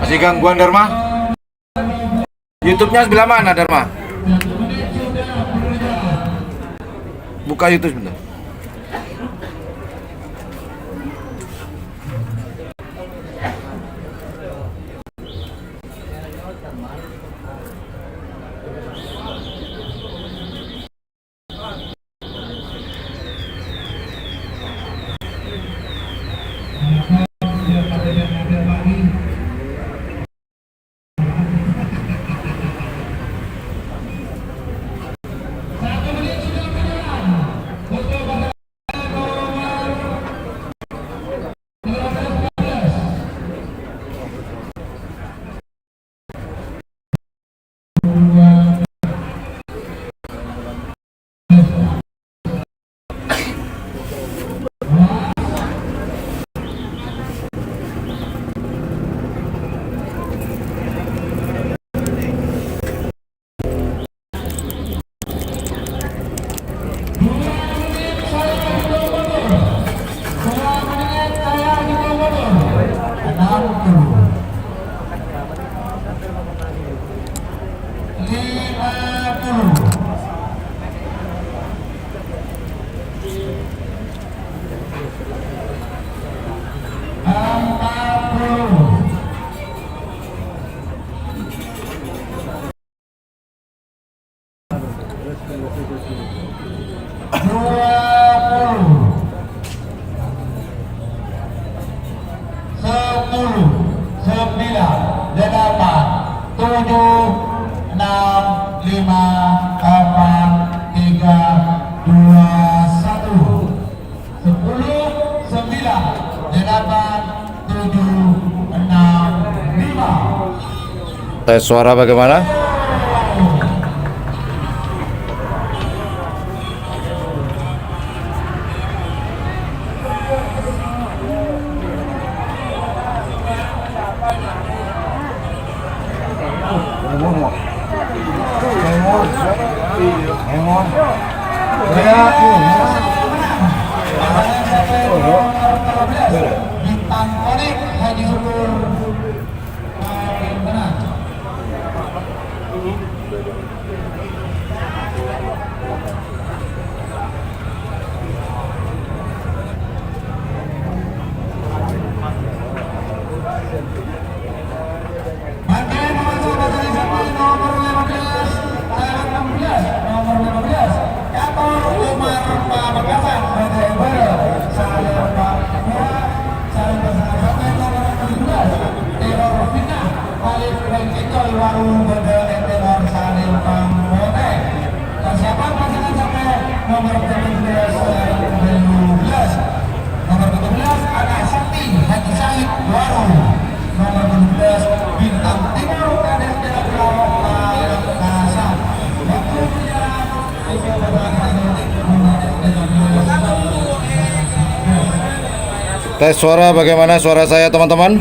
Masih gangguan Dharma? YouTube-nya sebelah mana Dharma? Buka YouTube sebentar. Tes suara bagaimana? Tes suara bagaimana suara saya teman-teman?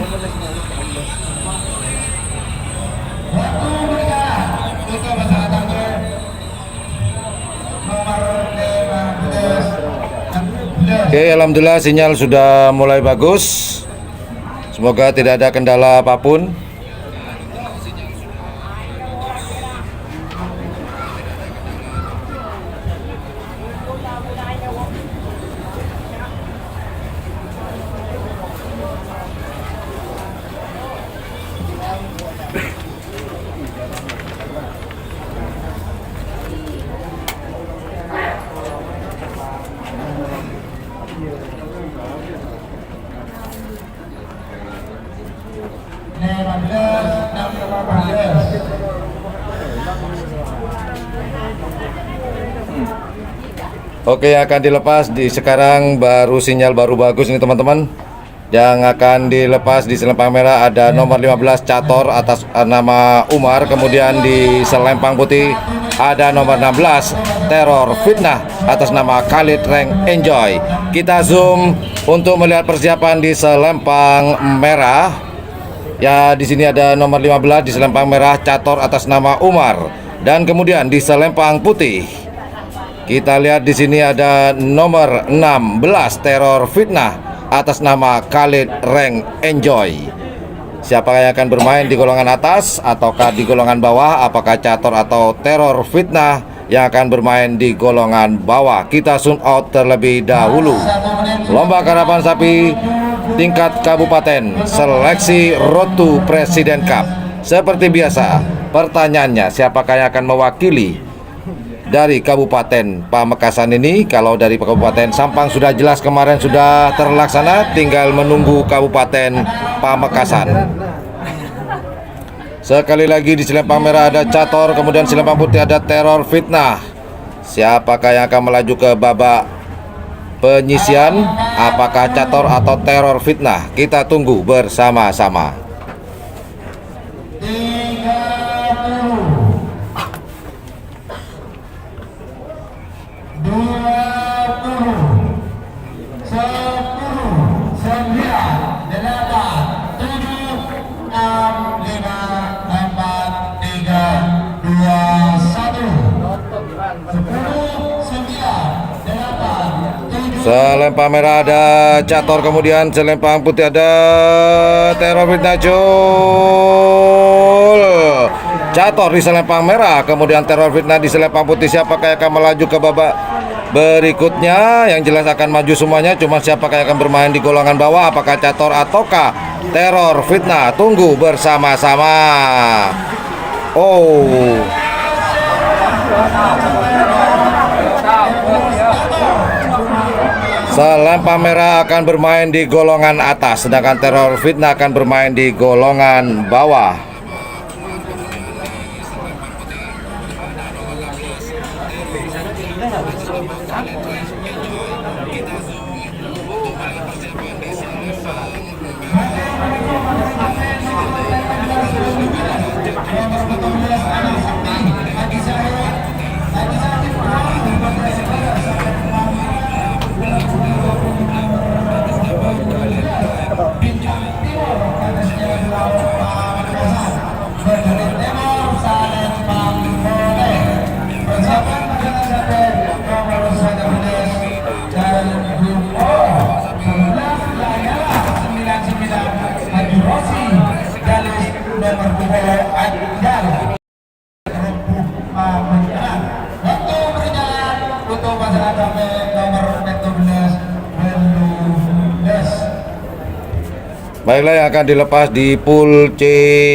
Oke, alhamdulillah sinyal sudah mulai bagus. Semoga tidak ada kendala apapun. Oke, akan dilepas di sekarang baru sinyal baru bagus ini teman-teman. Yang akan dilepas di selempang merah ada nomor 15 Cator atas nama Umar, kemudian di selempang putih ada nomor 16 Teror Fitnah atas nama Khalid Rank Enjoy. Kita zoom untuk melihat persiapan di selempang merah. Ya, di sini ada nomor 15 di selempang merah Cator atas nama Umar, dan kemudian di selempang putih kita lihat di sini ada nomor 16 Teror Fitnah atas nama Khalid Rank Enjoy. Siapa yang akan bermain di golongan atas ataukah di golongan bawah? Apakah catur atau teror fitnah yang akan bermain di golongan bawah? Kita zoom out terlebih dahulu. Lomba karapan sapi tingkat kabupaten seleksi Road to Presiden Cup. Seperti biasa, pertanyaannya siapakah yang akan mewakili dari Kabupaten Pamekasan ini? Kalau dari Kabupaten Sampang sudah jelas kemarin sudah terlaksana, tinggal menunggu Kabupaten Pamekasan. Sekali lagi di selempang merah ada cator, kemudian selempang putih ada teror fitnah. Siapakah yang akan melaju ke babak penyisian? Apakah cator atau teror fitnah? Kita tunggu bersama-sama. Selempang merah ada cator, kemudian selempang putih ada teror fitnah. Cator di selempang merah, kemudian teror fitnah di selempang putih. Siapakah yang akan melaju ke babak berikutnya? Yang jelas akan maju semuanya, cuma siapakah yang akan bermain di golongan bawah? Apakah cator ataukah teror fitnah? Tunggu bersama-sama. Selempang merah akan bermain di golongan atas, sedangkan teror fitnah akan bermain di golongan bawah. Baiklah, yang akan dilepas di pool C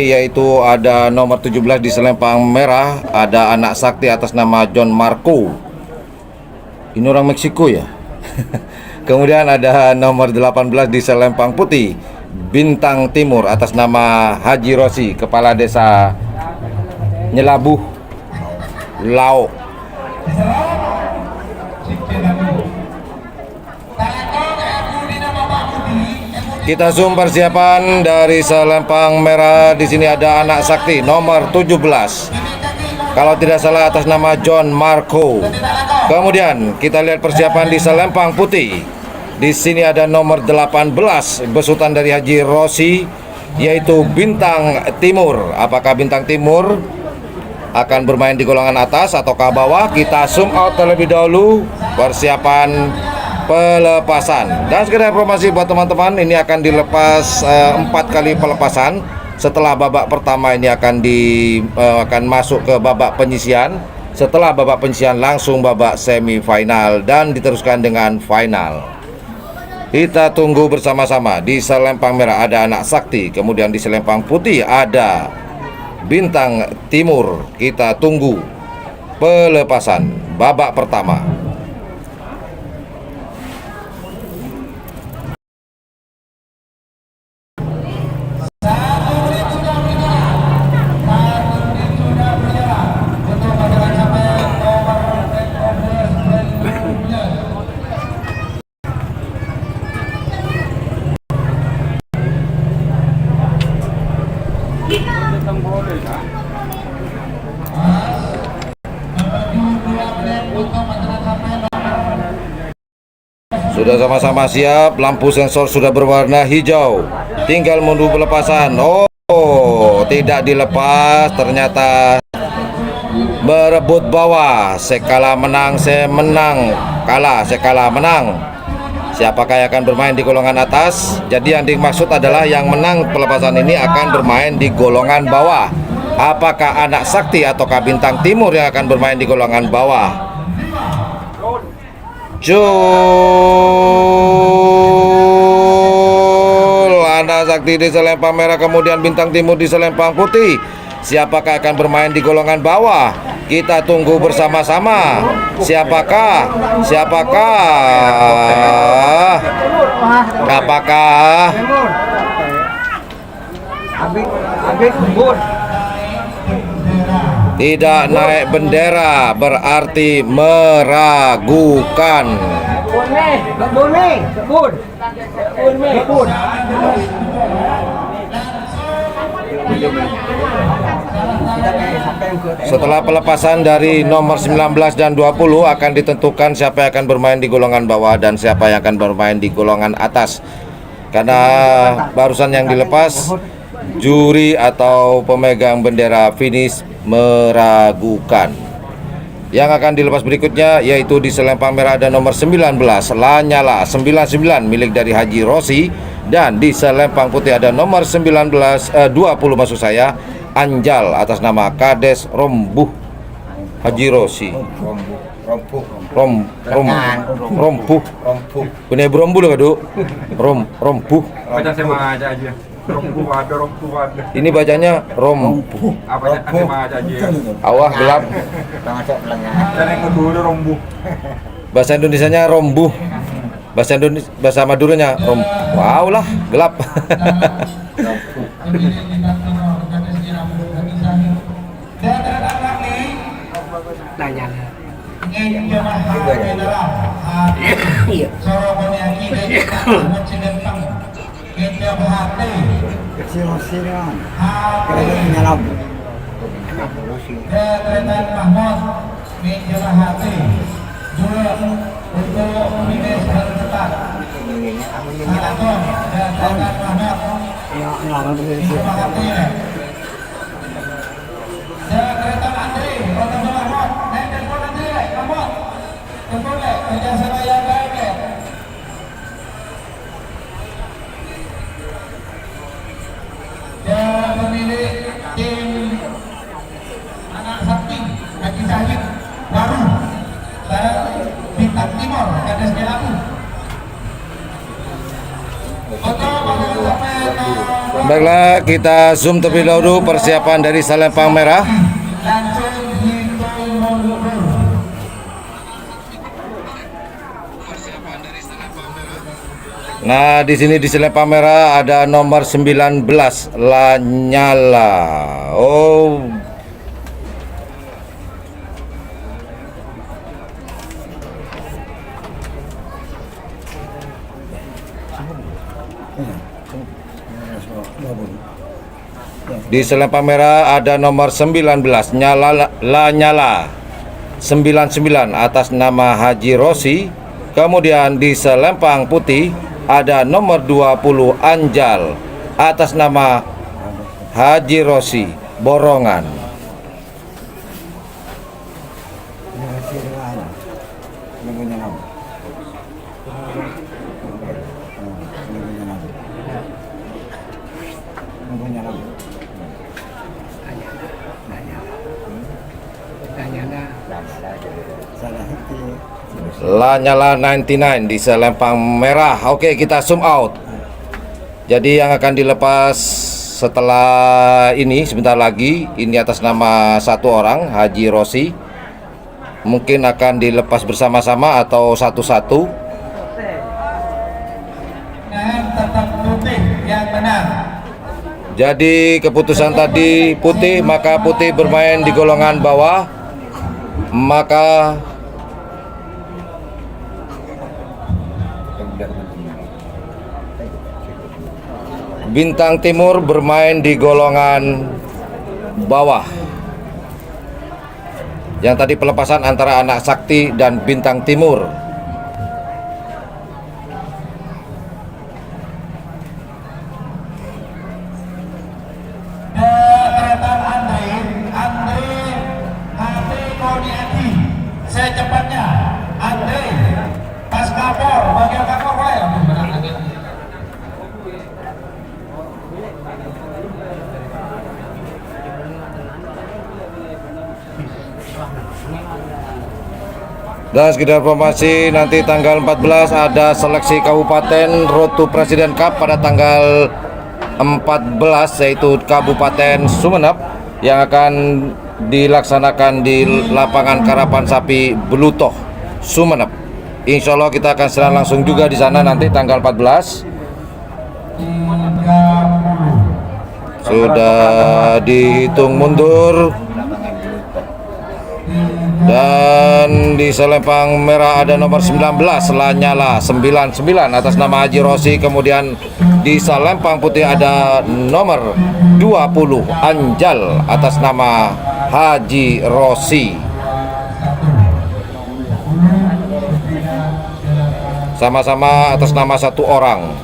yaitu ada nomor 17 di selempang merah, ada anak sakti atas nama John Marco. Ini orang Meksiko ya. Kemudian ada nomor 18 di selempang putih, Bintang Timur atas nama Haji Rosi, kepala desa Nyelabuh Lao. Kita zoom persiapan dari selempang merah. Di sini ada anak sakti nomor 17. Kalau tidak salah atas nama John Marco. Kemudian kita lihat persiapan di selempang putih. Di sini ada nomor 18 besutan dari Haji Rosi yaitu Bintang Timur. Apakah Bintang Timur akan bermain di golongan atas ataukah bawah? Kita zoom out terlebih dahulu persiapan pelepasan. Dan sekedar informasi buat teman-teman, ini akan dilepas 4 kali pelepasan. Setelah babak pertama ini akan masuk ke babak penyisian. Setelah babak penyisian langsung babak semifinal dan diteruskan dengan final. Kita tunggu bersama-sama. Di selempang merah ada anak sakti, kemudian di selempang putih ada Bintang Timur. Kita tunggu pelepasan babak pertama. Sudah sama-sama siap, lampu sensor sudah berwarna hijau. Tinggal menunggu pelepasan. Oh, tidak dilepas, ternyata berebut bawah. Sekala menang, saya menang. Kalah, saya kalah, menang. siapakah yang akan bermain di golongan atas. Jadi yang dimaksud adalah yang menang pelepasan ini akan bermain di golongan bawah. Apakah Anak Sakti ataukah Bintang Timur yang akan bermain di golongan bawah? Anak Sakti di selempang merah, kemudian Bintang Timur di selempang putih. Siapakah akan bermain di golongan bawah? Kita tunggu bersama-sama. Siapakah? Apakah tidak naik bendera berarti meragukan. Setelah pelepasan dari nomor 19 dan 20 akan ditentukan siapa yang akan bermain di golongan bawah dan siapa yang akan bermain di golongan atas. Karena barusan yang dilepas, juri atau pemegang bendera finish meragukan. Yang akan dilepas berikutnya yaitu di selempang merah ada nomor 19 Lanyala 99 milik dari Haji Rosi, dan di selempang putih ada nomor 20 maksud saya, Anjal atas nama Kades Rombuh Haji Rosi. Rombuh. Punya Brombu loh kadu. Rombuh. Baca sama aja. Rombuh ada. Ini bacanya Rombuh. Apa sama aja. Awah gelap. Dan yang kedua rombuh. Bahasa Indonesianya Rombuh. Bahasa Maduranya wow lah, gelap. Pemilik tim Anak Sakti Haji Sahid baru Bintang Timur Kades Melaku. Baiklah, kita zoom terlebih dahulu persiapan dari selempang merah. Nah, di sini di selempang merah ada nomor 19 Lanyala. Oh. Di selempang merah ada nomor 19 Lanyala 99 atas nama Haji Rosi. Kemudian di selempang putih ada nomor 20 Anjal atas nama Haji Rosi Borongan. Lanyala 99 di selempang merah. Oke, kita zoom out. Jadi yang akan dilepas setelah ini sebentar lagi, ini atas nama satu orang, Haji Rosi. Mungkin akan dilepas bersama-sama atau satu-satu. Tetap putih yang benar. Jadi keputusan tadi putih, maka putih bermain di golongan bawah. Maka Bintang Timur bermain di golongan bawah. Yang tadi pelepasan antara Anak Sakti dan Bintang Timur. Secepatnya Andre Pasca kapor, bagian kapor boleh. Aduh, benar lagi. Dan sekedar informasi, nanti tanggal 14 ada seleksi kabupaten Road to President Cup pada tanggal 14, yaitu Kabupaten Sumeneb, yang akan dilaksanakan di lapangan Karapan Sapi Belutoh, Sumeneb. Insya Allah kita akan serang langsung juga di sana nanti tanggal 14. Sudah dihitung mundur. Dan di selempang merah ada nomor 19 Lanyala 99 atas nama Haji Rosi. Kemudian di selempang putih ada nomor 20 Anjal atas nama Haji Rosi. Sama-sama atas nama satu orang.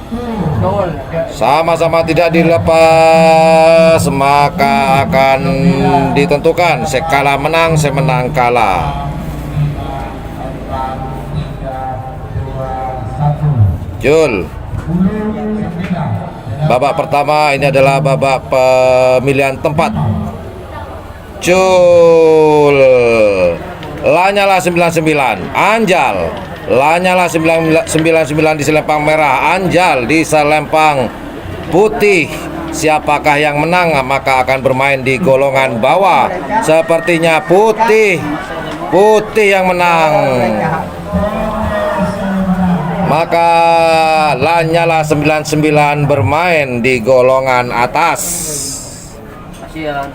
Sama-sama tidak dilepas, maka akan ditentukan sekala menang, semenang kalah. Jul, babak pertama ini adalah babak pemilihan tempat. Jul, Lanyala 99, Anjal. Lanyala 99 di selempang merah, Anjal di selempang putih. Siapakah yang menang maka akan bermain di golongan bawah. Sepertinya putih yang menang. Maka Lanyala 99 bermain di golongan atas. Kasihan.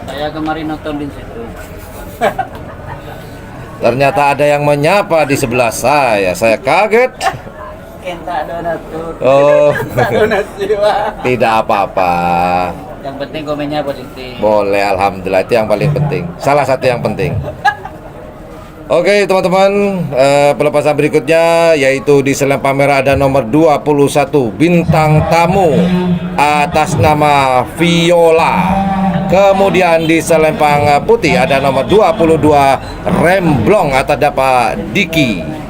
Saya kemarin nonton di situ. Ternyata ada yang menyapa di sebelah saya. Saya kaget. Kenta donatur. Oh, Donasi, Pak. tidak apa-apa. Yang penting komennya positif. Boleh, alhamdulillah, itu yang paling penting. Salah satu yang penting. Oke teman-teman, pelepasan berikutnya yaitu di selempang merah ada nomor 21 Bintang Tamu atas nama Viola. Kemudian di selempang putih ada nomor 22 Remblong atas nama Diki.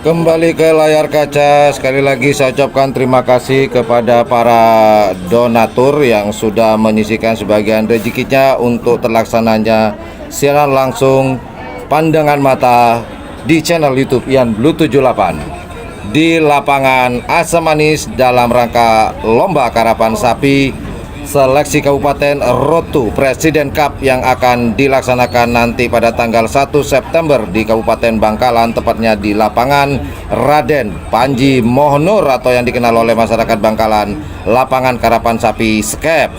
Kembali ke layar kaca, sekali lagi saya ucapkan terima kasih kepada para donatur yang sudah menyisihkan sebagian rezekinya untuk terlaksananya siaran langsung pandangan mata di channel YouTube Ian Blue 78 di lapangan Asam Manis dalam rangka lomba karapan sapi seleksi Kabupaten Road to President Cup yang akan dilaksanakan nanti pada tanggal 1 September di Kabupaten Bangkalan, tepatnya di lapangan Raden Panji Mohnur atau yang dikenal oleh masyarakat Bangkalan lapangan karapan sapi Skep.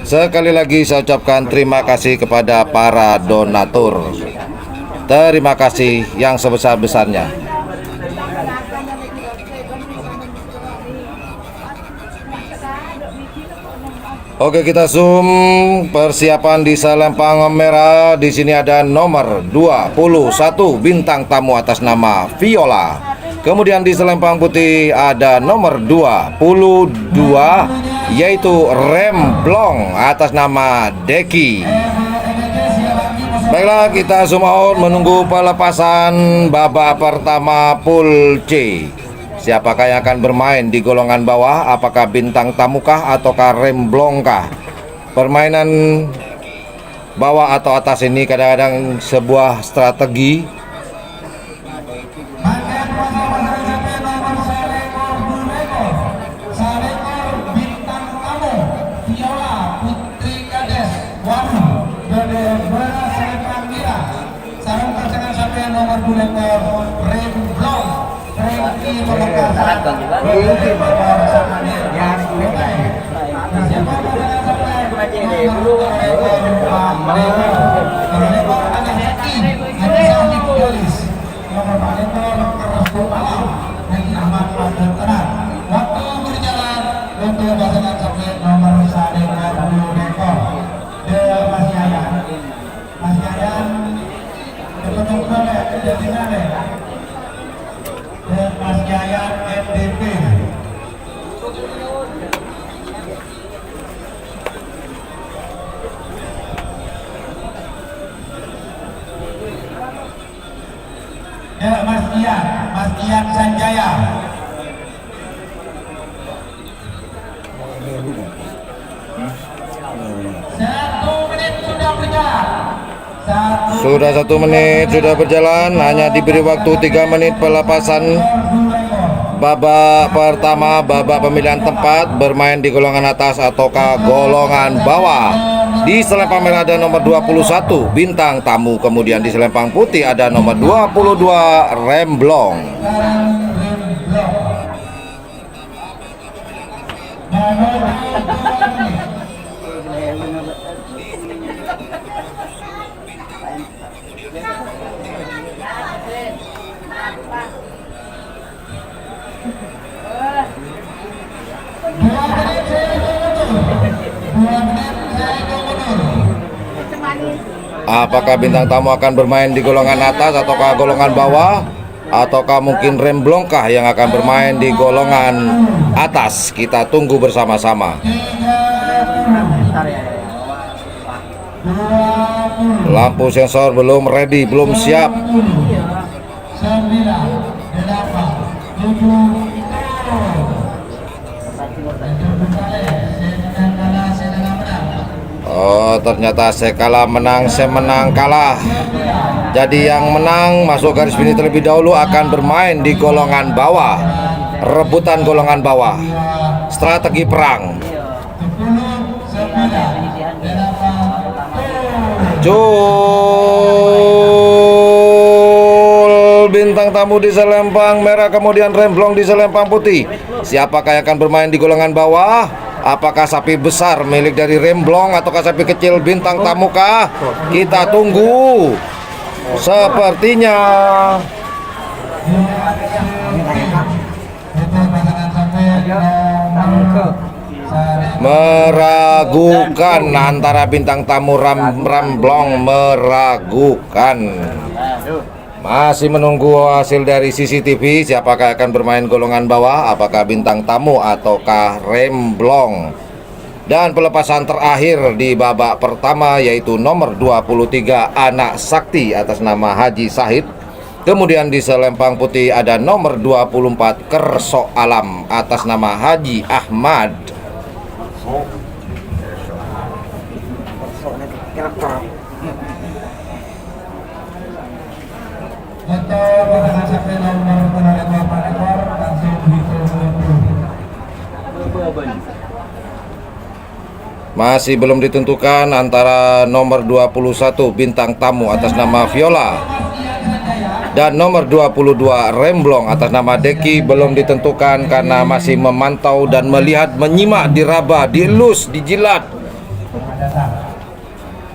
Sekali lagi saya ucapkan terima kasih kepada para donatur. Terima kasih yang sebesar-besarnya. Oke, kita zoom persiapan di selempang merah. Di sini ada nomor 21 Bintang Tamu atas nama Viola. Kemudian di selempang putih ada nomor 22 yaitu Remblong atas nama Deki. Baiklah, kita zoom out menunggu pelepasan babak pertama pool C. Siapakah yang akan bermain di golongan bawah? Apakah Bintang Tamukah ataukah Remblongkah? Permainan bawah atau atas ini kadang-kadang sebuah strategi. Bagian pasangan sampai nomor seekor Bulekor, seekor bintang tamu Viola Putri Kades Wanu berdua selempang mira. Sarung pasangan sampai nomor Bulekor Remblong Franky Melekas nomor Samanir yang siapa pasangan sampai nomor Bulekor ada Heki ada Sandi Polis nomor Bulekor Kersu Alam Heki Ahmad Abdul Tenang. Waktu berjalan untuk pasangan sampai nomor Sadekor Bulekor Mas Yayan ketemu boleh jadi mana Mas Yayan NDP. Mas Ian Sanjaya. Satu menit sudah berjalan. Sudah 1 menit sudah berjalan, hanya diberi waktu 3 menit pelepasan babak pertama, babak pemilihan tempat bermain di golongan atas ataukah golongan bawah. Di selempang merah ada nomor 21 bintang tamu, kemudian di selempang putih ada nomor 22 Remblong. Apakah bintang tamu akan bermain di golongan atas ataukah golongan bawah, ataukah mungkin Remblongkah yang akan bermain di golongan atas? Kita tunggu bersama-sama. Lampu sensor belum ready, belum siap. Oh, ternyata saya kalah menang, saya menang kalah. Jadi yang menang masuk garis finish terlebih dahulu akan bermain di golongan bawah. Rebutan golongan bawah. Strategi perang. Cul bintang tamu di selempang merah, kemudian Remblong di selempang putih. Siapakah yang akan bermain di golongan bawah? Apakah sapi besar milik dari Remblong ataukah sapi kecil bintang tamu kah? Kita tunggu. Sepertinya meragukan antara bintang tamu Remblong, meragukan. Masih menunggu hasil dari CCTV. Siapakah akan bermain golongan bawah? Apakah bintang tamu ataukah Remblong? Dan pelepasan terakhir di babak pertama yaitu nomor 23 Anak Sakti atas nama Haji Sahid. Kemudian di selempang putih ada nomor 24 Kerso Alam atas nama Haji Ahmad. Masih belum ditentukan antara nomor 21 bintang tamu atas nama Viola dan nomor 22 Remblong atas nama Deki. Belum ditentukan karena masih memantau dan melihat, menyimak, diraba, dielus, dijilat.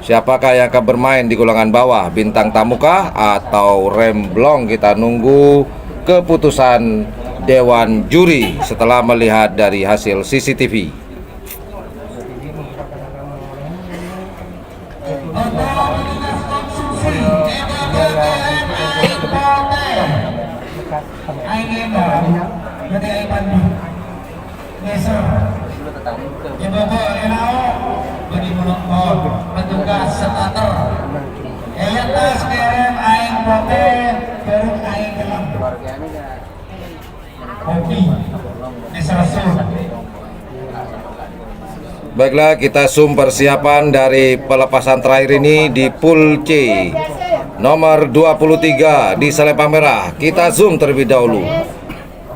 Siapakah yang akan bermain di golongan bawah? Bintang tamukah atau Remblong? Kita nunggu keputusan Dewan Juri setelah melihat dari hasil CCTV. Petugas starter Eyatas kirim aing pote beruk aing gelem kopi diserasur Baiklah, kita zoom persiapan dari pelepasan terakhir ini di pool C. Nomor 23 di selempang merah. Kita zoom terlebih dahulu.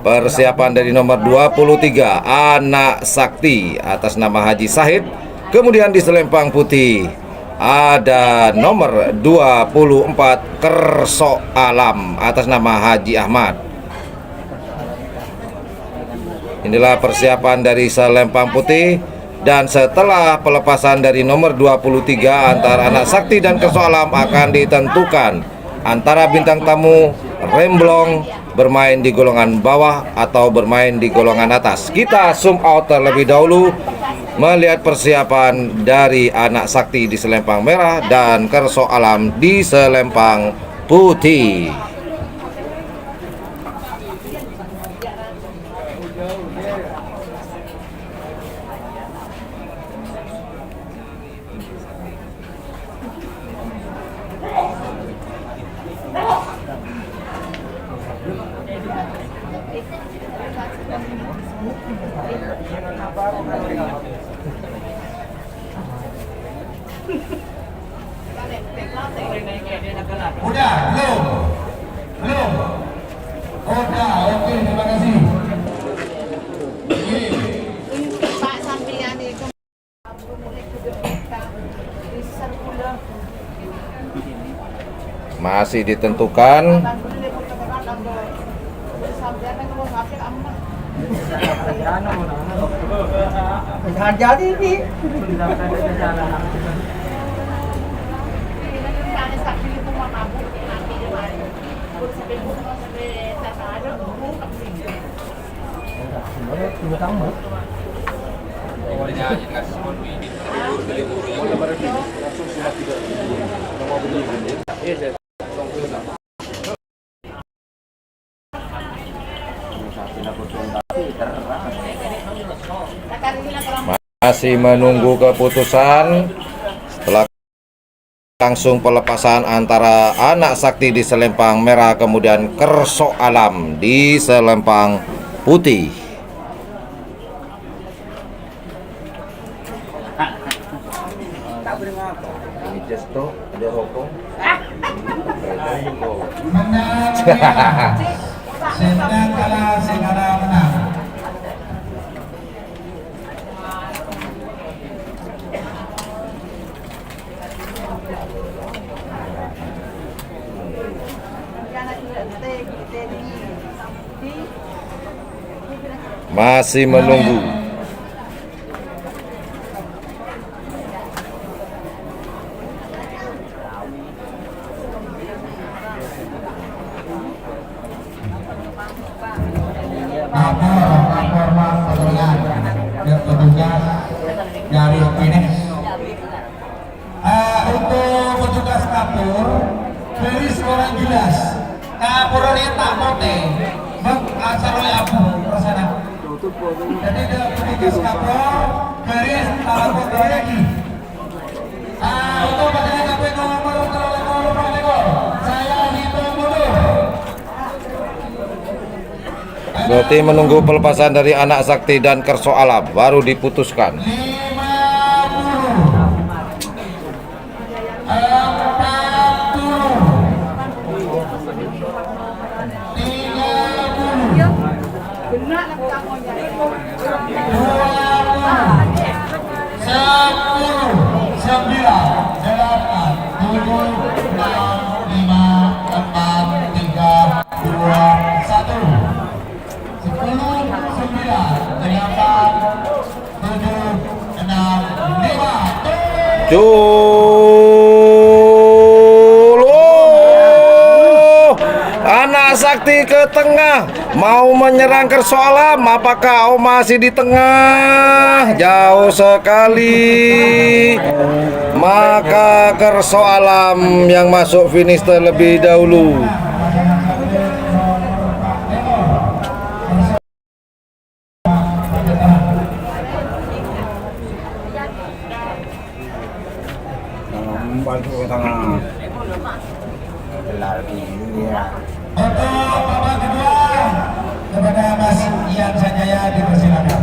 Persiapan dari nomor 23 Anak Sakti atas nama Haji Sahid. Kemudian di selempang putih ada nomor 24 Kerso Alam atas nama Haji Ahmad. Inilah persiapan dari selempang putih. Dan setelah pelepasan dari nomor 23 antara Anak Sakti dan Kerso Alam akan ditentukan antara bintang tamu Remblong bermain di golongan bawah atau bermain di golongan atas. Kita zoom out terlebih dahulu melihat persiapan dari Anak Sakti di selempang merah dan Kerso Alam di selempang putih. Udah, belum? Belum? Udah, oke, terima kasih. Pak sampeyan itu mulai kudu kita research kula. Masih ditentukan. Sampeyan kan mau ngapil amat. Jadi ini. Masih menunggu keputusan setelah langsung pelepasan antara Anak Sakti di selempang merah kemudian Kerso Alam di selempang putih. Menang, senang kalah, sengaja menang. Masih menunggu. Dari finish. Untuk petugas kapur, beri seorang jelas. Kapur ini tak mote, asal oleh abu persana. Jadi petugas kapur, beri tak mote lagi. Untuk pasangan kapur nomor saya hitung mundur. Berarti menunggu pelepasan dari Anak Sakti dan Kerso Alam baru diputuskan. 5. Anak Sakti ke tengah mau menyerang Kerso Alam. Apakah masih di tengah? Jauh sekali. Maka Kerso Alam yang masuk finish terlebih dahulu. Bantu ke tengah. Untuk babak kedua kepada Mas Ian Sanjaya dipersilakan.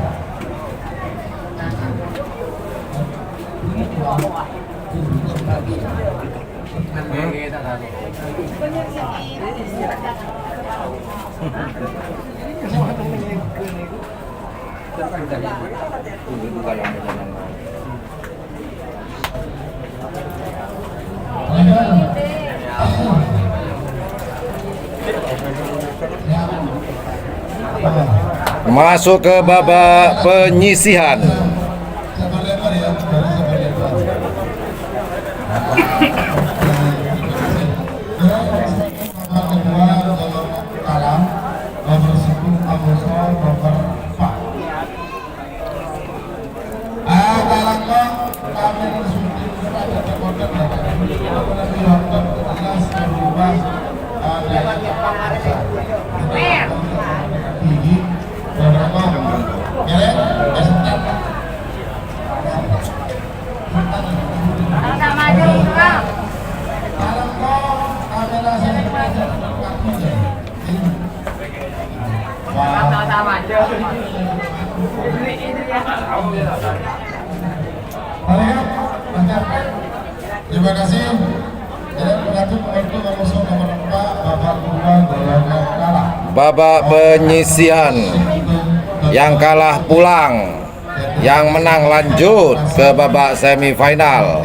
Masuk ke babak penyisihan. Terima kasih. Pengatur waktu nomor 4 Bapak Tunggal golongan kalah. Babak penyisihan. Yang kalah pulang, yang menang lanjut ke babak semifinal.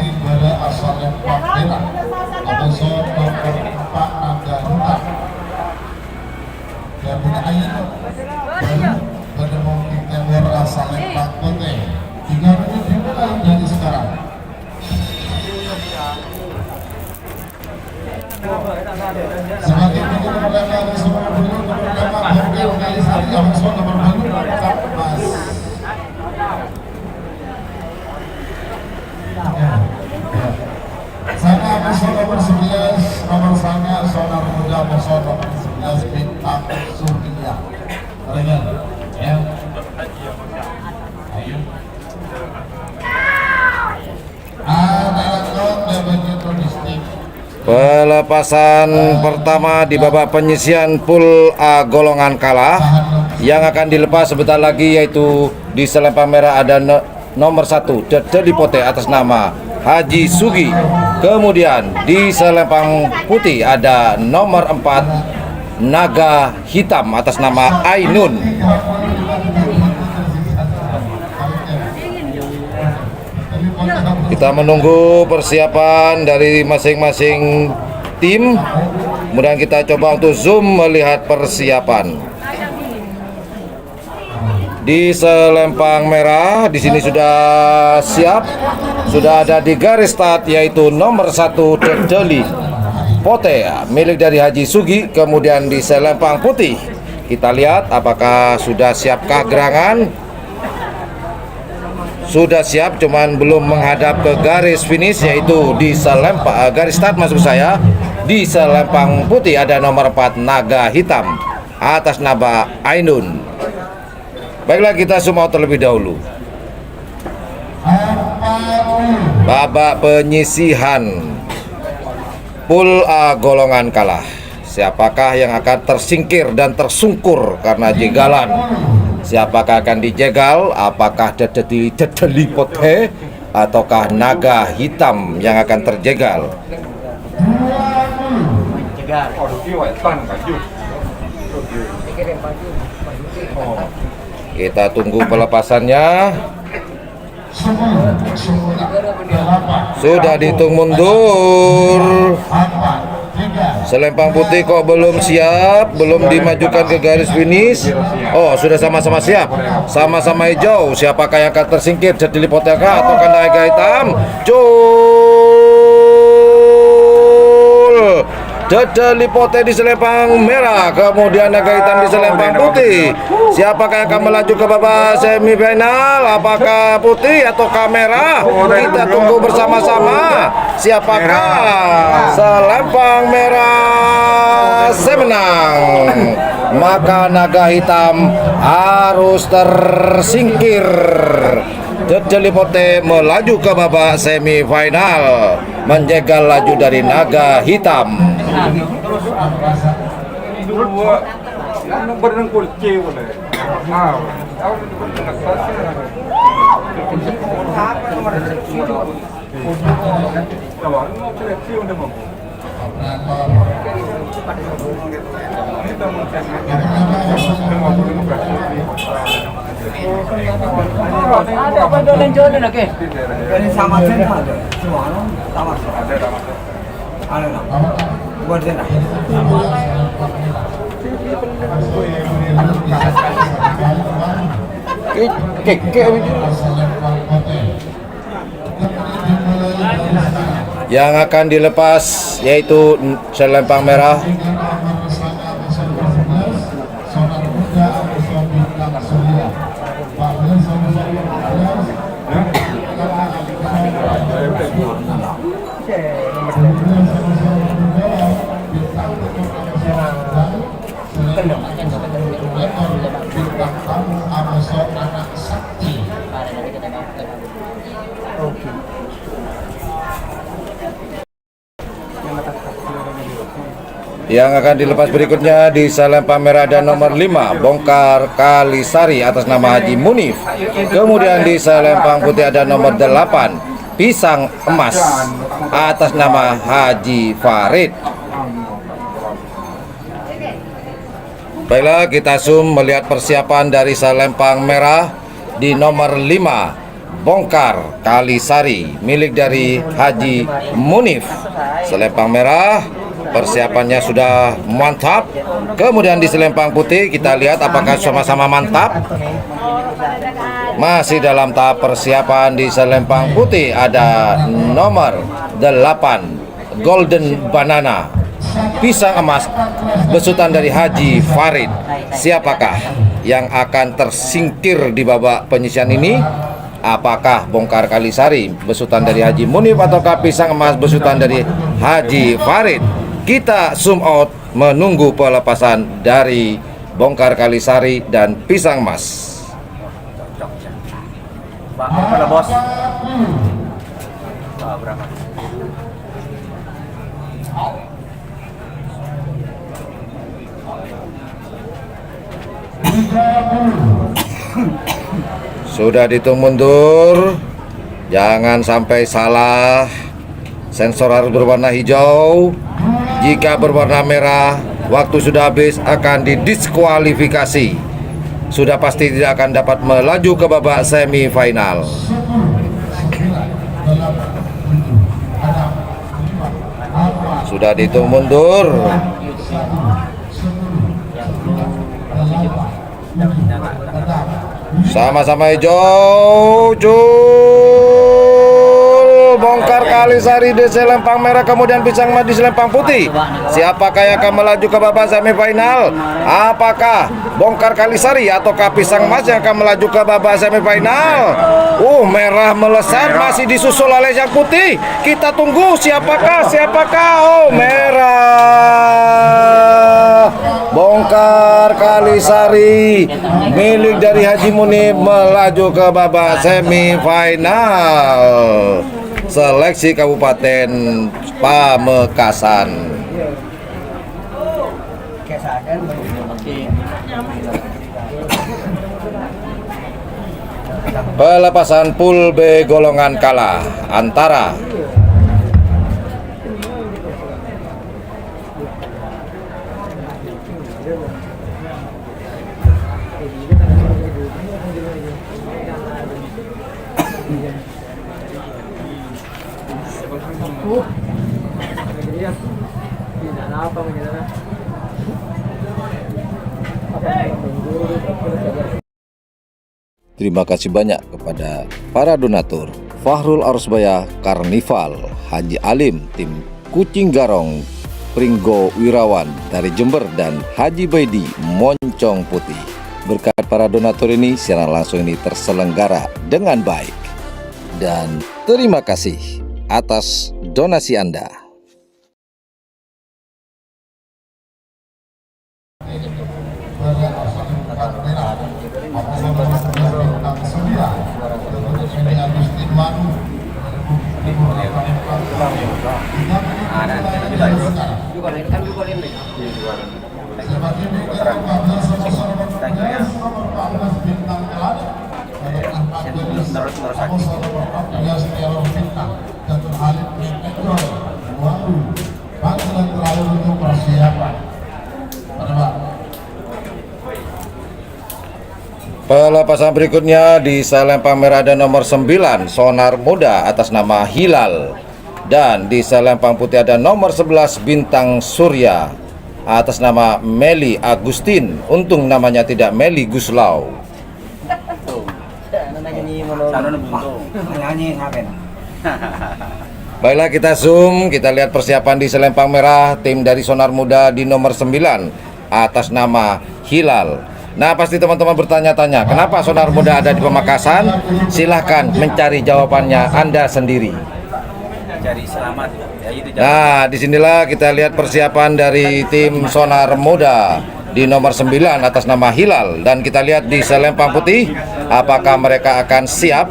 Sebagai penutup pertama semua dulu pertama organisasi Amazon nomor 4 Mas. Sanga Amazon nomor 11 nomor Sanga Sonar Muda Amazon nomor 11 Bintang Surya. Rengan ya. Ayo. Pelepasan pertama di babak penyisihan pool A golongan kalah yang akan dilepas sebentar lagi, yaitu di selempang merah ada nomor 1 Dede Lipote atas nama Haji Sugi. Kemudian di selempang putih ada nomor 4 Naga Hitam atas nama Ainun. Kita menunggu persiapan dari masing-masing tim. Kemudian kita coba untuk zoom melihat persiapan. Di selempang merah di sini sudah siap, sudah ada di garis start, yaitu nomor 1 Dede Lipote milik dari Haji Sugi. Kemudian di selempang putih kita lihat apakah sudah siapkah gerangan. Sudah siap, cuman belum menghadap ke garis finish, yaitu di selempang garis start maksud saya. Di selempang putih ada nomor 4 Naga Hitam atas nama Ainun. Baiklah, kita semua terlebih dahulu. Babak penyisihan pool A golongan kalah. Siapakah yang akan tersingkir dan tersungkur karena jegalan? Siapakah akan dijegal? Apakah Dede Lipote ataukah Naga Hitam yang akan terjegal? Kita tunggu pelepasannya. Sudah dihitung mundur. Selempang putih kok belum siap, belum dimajukan ke garis finish. Oh, sudah sama-sama siap, sama-sama hijau. Siapakah yang akan tersingkir? Dede Lipote atau Naga Hitam? Dede Lipote di selempang merah, kemudian Naga Hitam di selempang putih. Siapakah yang akan melaju ke babak semifinal? Apakah putih atau merah? Kita tunggu bersama-sama. Siapakah selempang merah semenang? Maka Naga Hitam harus tersingkir. Dede Lipote melaju ke babak semifinal, menjegal laju dari Naga Hitam. Ada apa jodoh oke? Ini sama cendera ada. Semua sama. Ada. Ada nak. Buat cendera. Yang akan dilepas yaitu selempang merah. Yang akan dilepas berikutnya di selempang merah ada nomor 5 Bongkar Kalisari atas nama Haji Munif. Kemudian di selempang putih ada nomor 8 Pisang Emas atas nama Haji Farid. Baiklah, kita zoom melihat persiapan dari selempang merah di nomor 5 Bongkar Kalisari milik dari Haji Munif. Selempang merah persiapannya sudah mantap. Kemudian di selempang putih kita lihat apakah sama-sama mantap. Masih dalam tahap persiapan. Di selempang putih ada nomor 8 Golden Banana Pisang Emas besutan dari Haji Farid. Siapakah yang akan tersingkir di babak penyisian ini? Apakah Bongkar Kalisari besutan dari Haji Munif ataukah Pisang Emas besutan dari Haji Farid? Kita zoom out menunggu pelepasan dari Bongkar Kalisari dan Pisang Emas. Berapa bos? Berapa? Sudah dihitung mundur. Jangan sampai salah. Sensor harus berwarna hijau. Jika berwarna merah, waktu sudah habis, akan didiskualifikasi. Sudah pasti tidak akan dapat melaju ke babak semifinal. Sudah dihitung mundur. Sama-sama hijau. Bongkar Kalisari di selempang merah, kemudian Pisang Emas di selempang putih. Siapakah yang akan melaju ke babak semifinal? Apakah Bongkar Kalisari ataukah Pisang Emas yang akan melaju ke babak semifinal? Merah melesat, masih disusul oleh yang putih. Kita tunggu siapakah? Oh, merah. Bongkar Kalisari milik dari Haji Munif melaju ke babak semifinal. Seleksi Kabupaten Pamekasan. Pelepasan pool B golongan kalah antara Terima kasih banyak kepada para donatur Fahrul Arusbaya Karnival, Haji Alim tim Kucing Garong, Pringgo Wirawan dari Jember, dan Haji Baidi Moncong Putih. Berkat para donatur ini, siaran langsung ini terselenggara dengan baik. Dan terima kasih atas donasi Anda. Agus nomor 14 Tialor Bintang Jatuh Halid bin Enjoy Walu panggilan terakhir untuk persiapan pada Pak. Pelepasan berikutnya di selempang merah ada nomor 9 Sonar Muda atas nama Hilal, dan di selempang putih ada nomor 11 Bintang Surya atas nama Meli Agustin. Untung namanya tidak Meli Guslau. Sana buntung. Nyanyi ngapain? Baiklah, kita zoom, kita lihat persiapan di selempang merah tim dari Sonar Muda di nomor 9 atas nama Hilal. Nah, pasti teman-teman bertanya-tanya, kenapa Sonar Muda ada di Pamekasan? Silahkan mencari jawabannya Anda sendiri. Cari selamat. Ya itu Nah, disinilah kita lihat persiapan dari tim Sonar Muda di nomor 9 atas nama Hilal, dan kita lihat di selempang putih apakah mereka akan siap.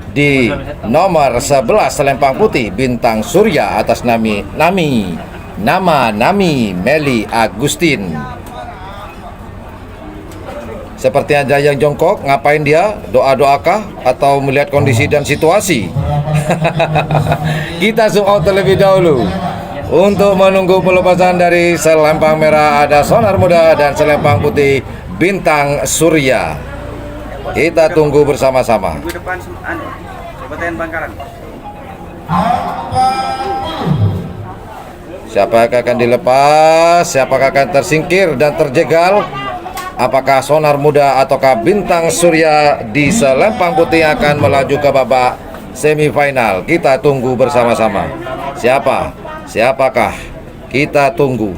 Di nomor 11 selempang putih Bintang Surya atas nama Meli Agustin. Seperti aja yang jongkok, ngapain dia? Doa-doakah atau melihat kondisi dan situasi? Kita zoom out terlebih dahulu. Untuk menunggu pelepasan dari selempang merah ada Sonar Muda dan selempang putih Bintang Surya. Kita tunggu bersama-sama. minggu depan Kabupaten Bangkalan. Siapa yang akan dilepas? Siapa yang akan tersingkir dan terjegal? Apakah Sonar Muda ataukah Bintang Surya di selempang putih akan melaju ke babak semifinal? Kita tunggu bersama-sama. Siapakah? Kita tunggu.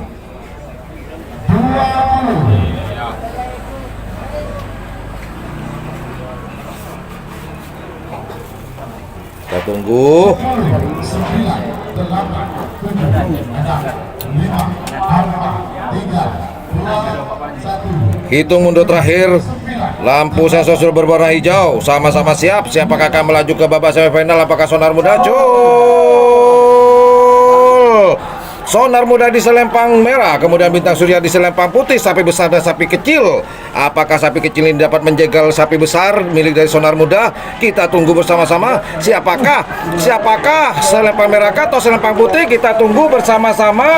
Kita tunggu. 9, 8, 7, 6, 5, 4, 3, 2, 1. Hitung mundur terakhir. Lampu sensor sudah berwarna hijau. Sama-sama siap. Siapakah akan melaju ke babak semifinal? Apakah Sonar Muda? Sonar Muda di selempang merah, kemudian Bintang Surya di selempang putih. Sapi besar dan sapi kecil. Apakah sapi kecil ini dapat menjegal sapi besar milik dari Sonar Muda? Kita tunggu bersama-sama. Siapakah selempang merah atau selempang putih? Kita tunggu bersama-sama.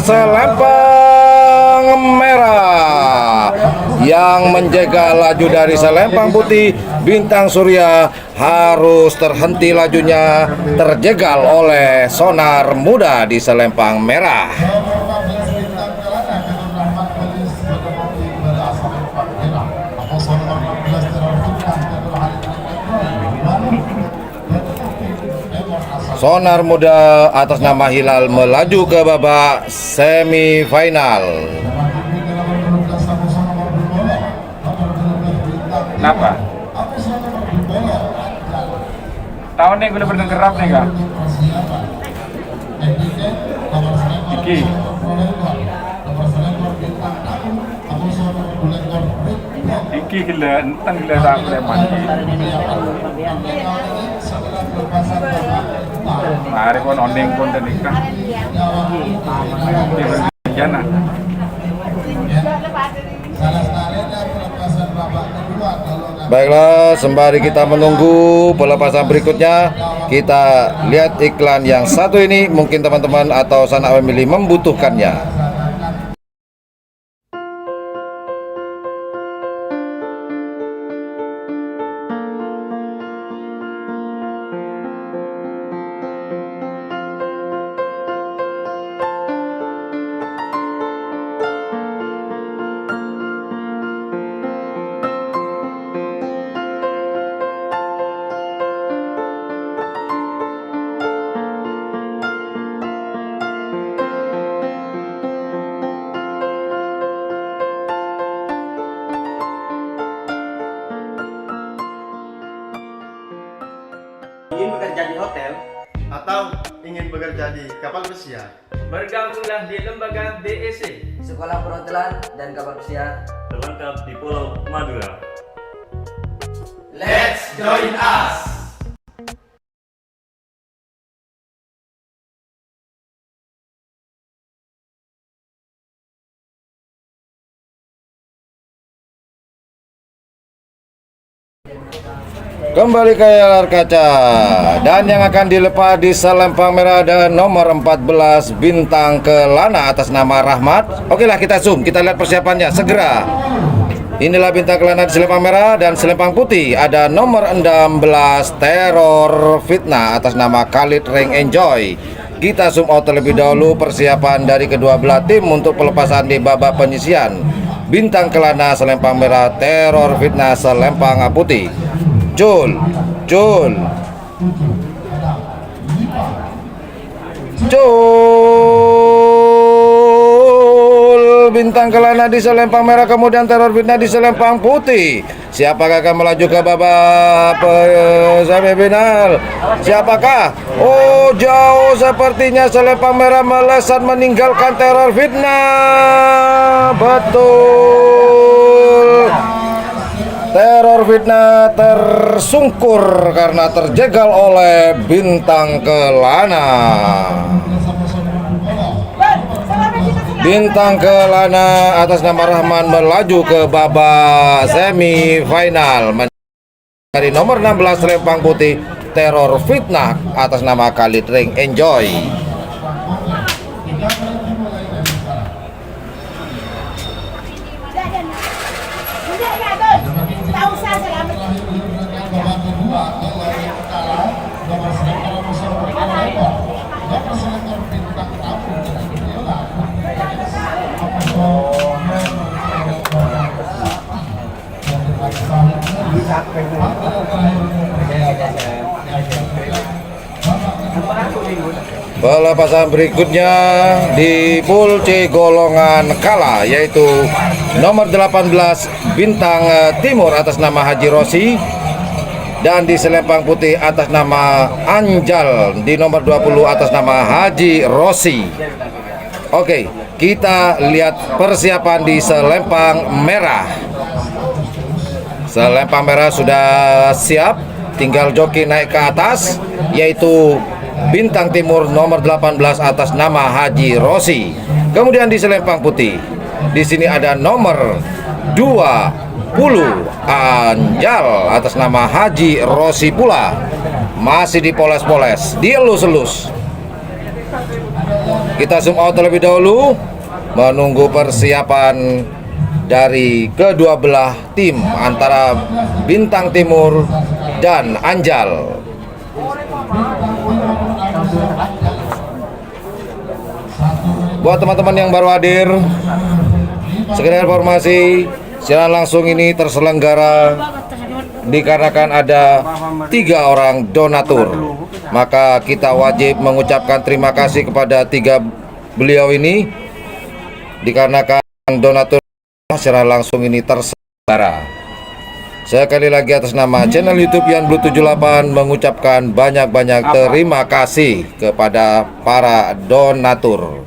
Selempang merah yang menjegal laju dari selempang putih Bintang Surya harus terhenti lajunya, terjegal oleh Sonar Muda di selempang merah. Sonar Muda atas nama Hilal melaju ke babak semifinal. Kenapa? Tahun ini udah berdengerap nih kak? Iki Iki gila, entang gila tak boleh mandi. Mari pun ondeng pun dan nikah. Dia berjana. Baiklah, sembari kita menunggu pelepasan berikutnya, kita lihat iklan yang satu ini. Mungkin teman-teman atau sanak family membutuhkannya. Ingin bekerja di hotel atau ingin bekerja di kapal pesiar, bergabunglah di lembaga BEC, Sekolah Perhotelan dan Kapal Pesiar terlengkap di Pulau Madura. let's join us. Kembali ke layar kaca. Dan yang akan dilepas di selempang merah ada nomor 14 Bintang Kelana atas nama Rahmat. Oke lah, kita zoom, kita lihat persiapannya segera. Inilah Bintang Kelana di selempang merah. Dan selempang putih ada nomor 16 Teror Fitnah atas nama Khalid Ring Enjoy. Kita zoom out terlebih dahulu persiapan dari kedua belah tim untuk pelepasan di babak penyisian. Bintang Kelana selempang merah, Teror Fitnah selempang putih. Cul Bintang Kelana di selempang merah, kemudian Teror Fitnah di selempang putih. Siapakah akan melaju ke babak semifinal? Siapakah? Oh, jauh sepertinya selempang merah melesat meninggalkan Teror Fitnah. Betul. Teror Fitnah tersungkur karena terjegal oleh Bintang Kelana. Bintang Kelana atas nama Rahman melaju ke babak semifinal dari nomor 16 selempang putih Teror Fitnah atas nama Khalid Ring Enjoy. Pelepasan berikutnya di pool C golongan kala, yaitu nomor 18 Bintang Timur atas nama Haji Rosi, dan di selempang putih atas nama Anjal, di nomor 20 atas nama Haji Rosi. Oke, kita lihat persiapan di selempang merah. Selempang merah sudah siap, tinggal joki naik ke atas, yaitu Bintang Timur nomor 18 atas nama Haji Rosi. Kemudian di selempang putih, di sini ada nomor 20 Anjal atas nama Haji Rosi pula. Masih dipoles-poles, dielus-elus. Kita zoom out terlebih dahulu, menunggu persiapan dari kedua belah tim antara Bintang Timur dan Anjal. Buat teman-teman yang baru hadir, sekedar informasi, siaran langsung ini terselenggara dikarenakan ada 3 orang donatur. Maka kita wajib mengucapkan terima kasih kepada 3 beliau ini, dikarenakan donatur siaran langsung ini terselenggara. Sekali lagi atas nama channel YouTube Yan Blue 78 mengucapkan banyak-banyak terima kasih kepada para donatur.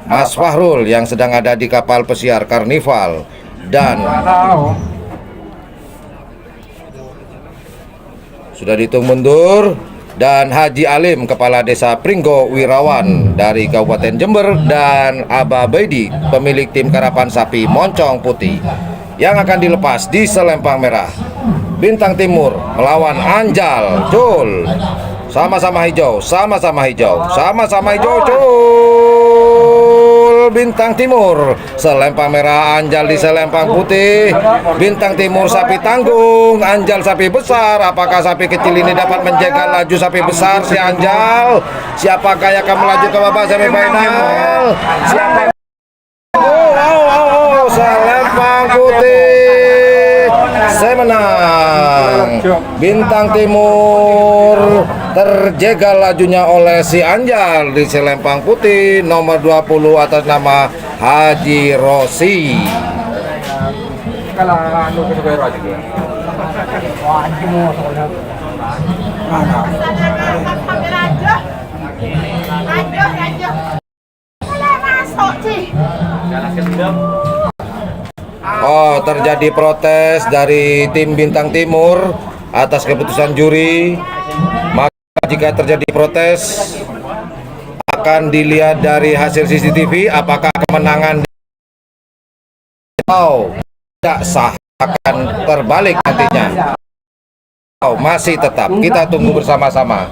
Mas Fahrul yang sedang ada di kapal pesiar Karnival, dan sudah dihitung mundur, dan Haji Alim Kepala Desa Pringgo Wirawan dari Kabupaten Jember, dan Aba Baidi pemilik tim karapan sapi Moncong Putih yang akan dilepas di selempang merah. Bintang Timur melawan Anjal. Cul, sama-sama hijau, sama-sama hijau, sama-sama hijau. Cul, Bintang Timur selempang merah, Anjal di selempang putih. Bintang Timur sapi tanggung, Anjal sapi besar. Apakah sapi kecil ini dapat menjaga laju sapi besar si Anjal? Siapakah yang akan melaju ke babak semifinal? Siapa? Selempang putih, saya menang. Bintang Timur terjegal lajunya oleh si Anjal di selempang putih nomor 20 atas nama Haji Rosi. Oh, terjadi protes dari tim Bintang Timur atas keputusan juri. Maka jika terjadi protes, akan dilihat dari hasil CCTV apakah kemenangan atau tidak sah, akan terbalik nantinya. Oh, masih tetap. Kita tunggu bersama-sama.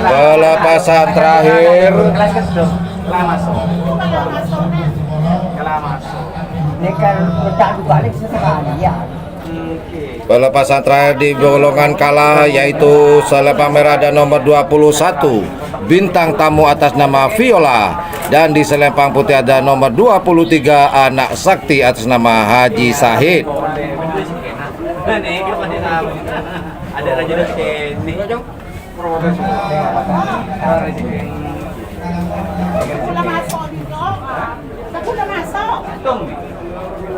Pelepasan terakhir. Pelepasan terakhir di golongan kalah yaitu selempang merah dan nomor 21 Bintang Tamu atas nama Viola, dan di selempang putih ada nomor 23 Anak Sakti atas nama Haji Sahid. Ada raja ini. Udah masuk di blog. Aku udah masuk.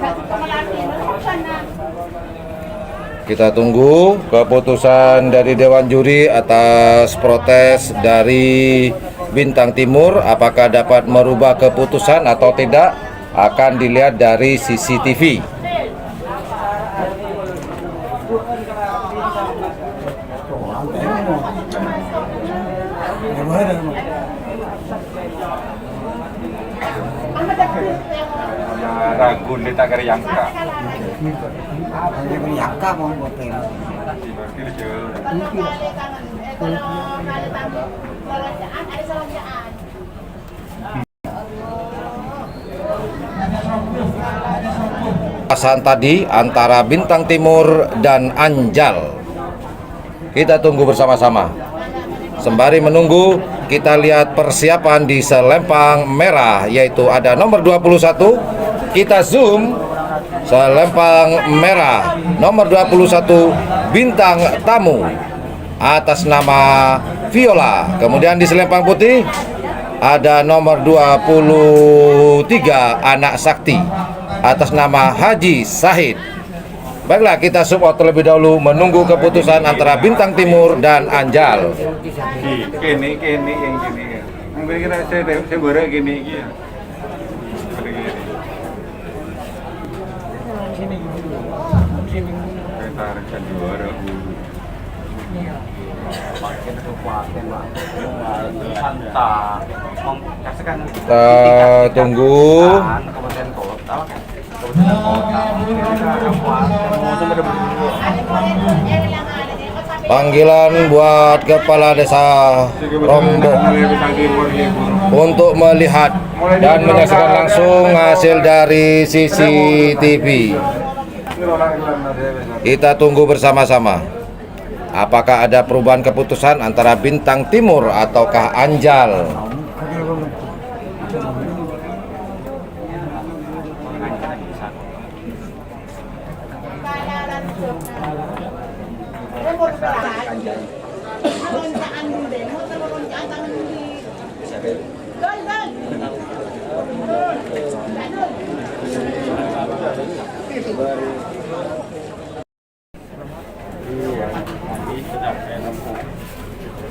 Satu kemalaki itu sana. Kita tunggu keputusan dari Dewan Juri atas protes dari Bintang Timur. Apakah dapat merubah keputusan atau tidak akan dilihat dari CCTV. Ragu di tagar Yangka. Yangka mau hotel. Pasangan tadi antara Bintang Timur dan Anjal. Kita tunggu bersama-sama. Sembari menunggu, kita lihat persiapan di selempang merah, yaitu ada nomor 21. Kita zoom selempang merah nomor 21 Bintang Tamu atas nama Viola. Kemudian di selempang putih ada nomor 23 Anak Sakti atas nama Haji Sahid. Baiklah, kita support terlebih dahulu menunggu keputusan antara Bintang Timur dan Anjal. Kini yang gini. Mungkin kira saya baru gini ya. Tarik juara. Makin kekuatan lah. Kita tunggu. Panggilan buat Kepala Desa Rombok untuk melihat dan menyaksikan langsung hasil dari CCTV. Kita tunggu bersama-sama. Apakah ada perubahan keputusan antara Bintang Timur ataukah Anjal?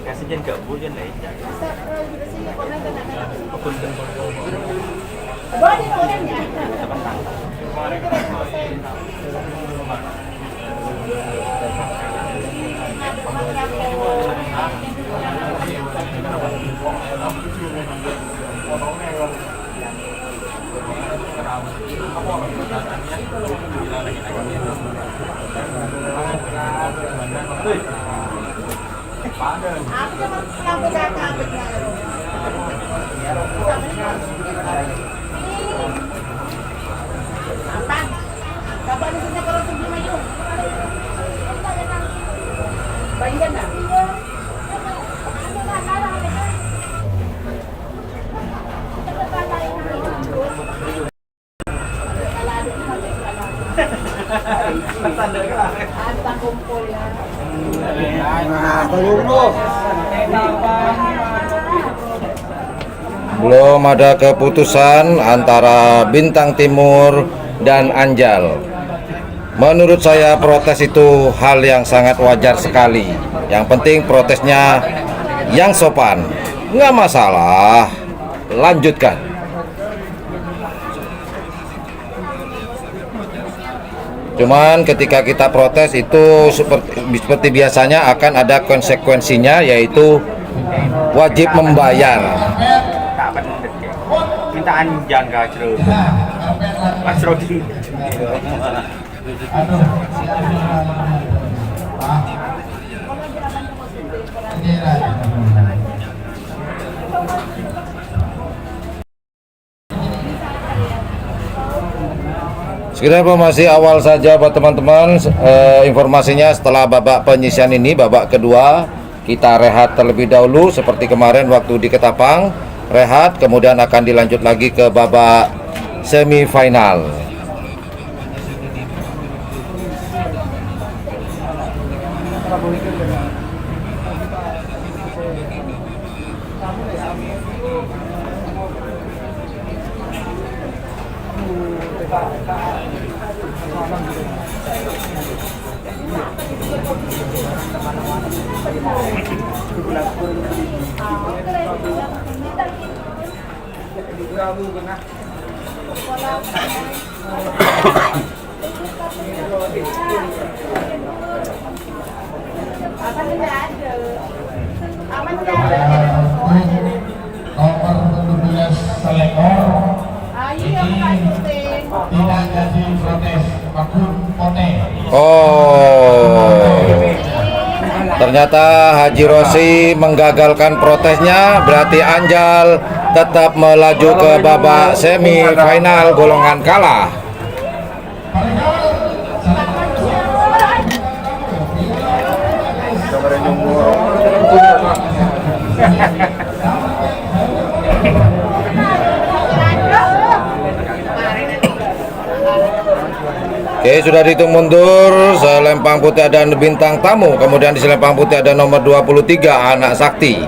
Kasih jangan gabut jangan lain. Belum ada keputusan antara Bintang Timur dan Anjal. Menurut saya protes itu hal yang sangat wajar sekali. Yang penting protesnya yang sopan. Nggak masalah, lanjutkan. Cuman ketika kita protes itu seperti biasanya akan ada konsekuensinya, yaitu wajib membayar. Tak benar. Minta anjang gajro. Gajro di. Sekitar informasi awal saja buat teman-teman. Informasinya setelah babak penyisian ini, babak kedua kita rehat terlebih dahulu seperti kemarin waktu di Ketapang, rehat, kemudian akan dilanjut lagi ke babak semifinal. Nomor 17 Selekor tidak jadi protes akun Pote. Oh, ternyata Haji Rosi menggagalkan protesnya, berarti Anjal tetap melaju ke babak semifinal golongan kalah. Oke, sudah dihitung mundur. Selempang putih ada bintang tamu, kemudian di selempang putih ada nomor 23 Anak Sakti.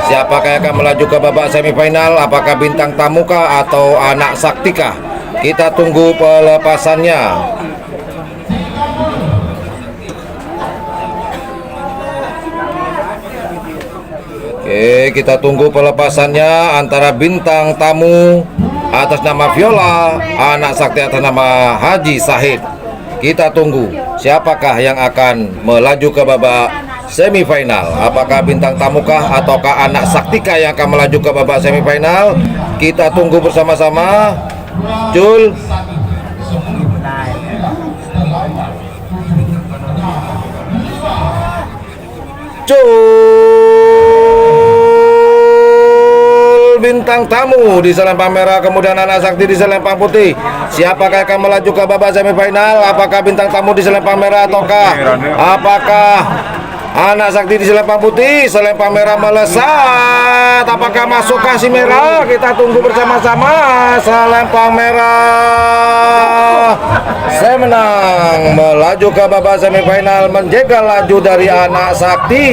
Siapakah yang akan melaju ke babak semifinal? Apakah bintang tamukah atau Anak Saktikah? Kita tunggu pelepasannya. Oke, kita tunggu pelepasannya antara bintang tamu atas nama Viola, Anak Sakti atas nama Haji Sahid. Kita tunggu siapakah yang akan melaju ke babak semifinal. Apakah bintang tamukah ataukah Anak Saktikah yang akan melaju ke babak semifinal? Kita tunggu bersama-sama. Jul. Bintang tamu di selempang merah, kemudian Anak Sakti di selempang putih. Siapakah akan melaju ke babak semifinal? Apakah bintang tamu di selempang merah ataukah apakah Anak Sakti di selempang putih? Selempang merah melesat. Apakah masuk kasih merah? Kita tunggu bersama-sama. Selempang merah saya menang, melaju ke babak semifinal, menjegal laju dari Anak Sakti.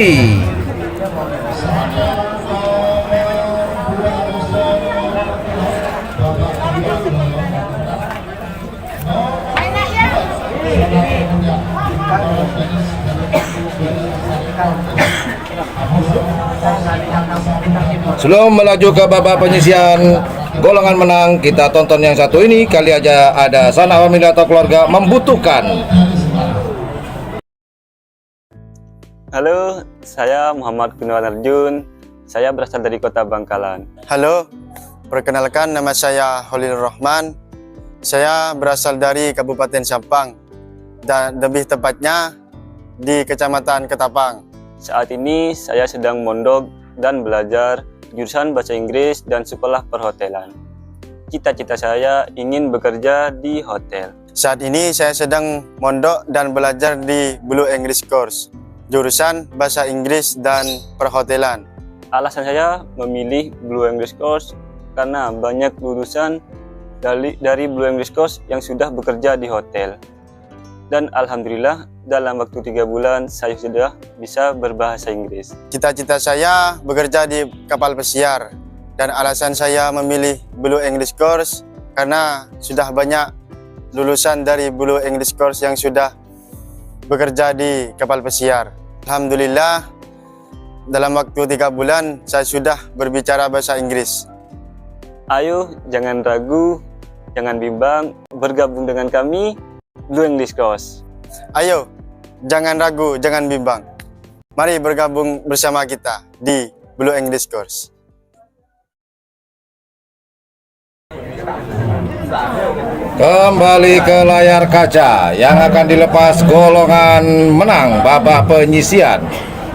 Sebelum melaju ke babak penyisian golongan menang, kita tonton yang satu ini. Kali aja ada sanak famili atau keluarga membutuhkan. Halo, saya Muhammad Gunawan Arjun. Saya berasal dari Kota Bangkalan. Halo, perkenalkan nama saya Holil Rahman. Saya berasal dari Kabupaten Sampang dan lebih tepatnya di Kecamatan Ketapang. Saat ini saya sedang mondok dan belajar jurusan Bahasa Inggris dan Sekolah Perhotelan. Cita-cita saya ingin bekerja di hotel. Saat ini saya sedang mondok dan belajar di Blue English Course, jurusan Bahasa Inggris dan Perhotelan. Alasan saya memilih Blue English Course karena banyak lulusan dari Blue English Course yang sudah bekerja di hotel. Dan alhamdulillah dalam waktu 3 bulan saya sudah bisa berbahasa Inggris. Cita-cita saya bekerja di kapal pesiar, dan alasan saya memilih Blue English Course karena sudah banyak lulusan dari Blue English Course yang sudah bekerja di kapal pesiar. Alhamdulillah dalam waktu 3 bulan saya sudah berbicara bahasa Inggris. Ayo jangan ragu, jangan bimbang, bergabung dengan kami Blue English Coast. Ayo, jangan ragu, jangan bimbang. Mari bergabung bersama kita di Blue English Course. Kembali ke layar kaca yang akan dilepas golongan menang babak penyisian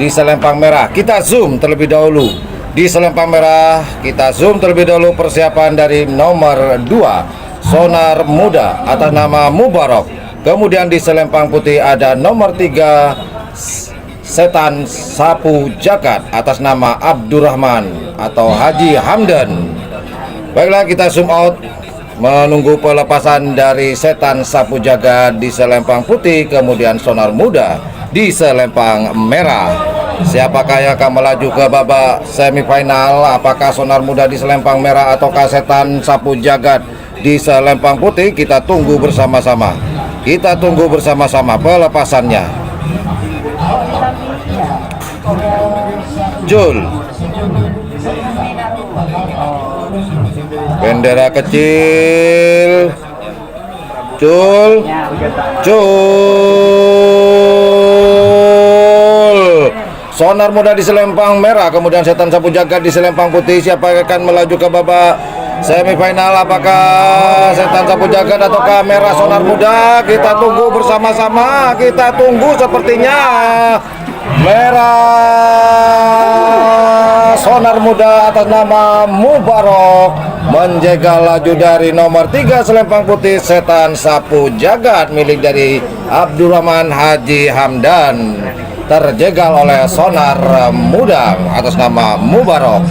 di selempang merah. Kita zoom terlebih dahulu di selempang merah. Kita zoom terlebih dahulu persiapan dari nomor 2 Sonar Muda atas nama Mubarak. Kemudian di selempang putih ada nomor 3 Setan Sapu Jagat atas nama Abdurrahman atau Haji Hamdan. Baiklah, kita zoom out menunggu pelepasan dari Setan Sapu Jagat di selempang putih, kemudian Sonar Muda di selempang merah. Siapakah yang akan melaju ke babak semifinal? Apakah Sonar Muda di selempang merah ataukah Setan Sapu Jagat di selempang putih? Kita tunggu bersama-sama. Kita tunggu bersama-sama pelepasannya. Jul, bendera kecil, Jul, Jul. Sonar Muda di selempang merah, kemudian Setan Sapu Jagat di selempang putih. Siapa yang akan melaju ke babak semifinal? Apakah Setan Sapu Jagat ataukah merah Sonar Muda? Kita tunggu bersama-sama. Kita tunggu, sepertinya merah Sonar Muda atas nama Mubarak menjegal laju dari nomor 3 selempang putih Setan Sapu Jagat milik dari Abdurrahman Haji Hamdan, terjegal oleh Sonar Muda atas nama Mubarak.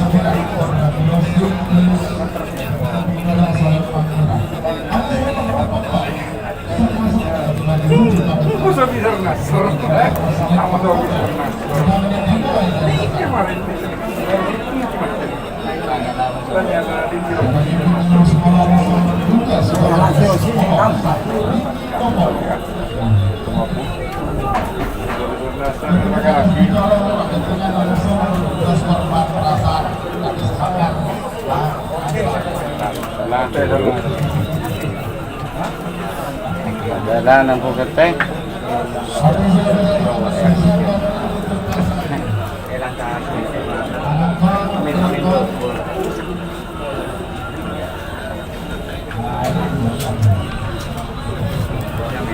Jalan aku keteng.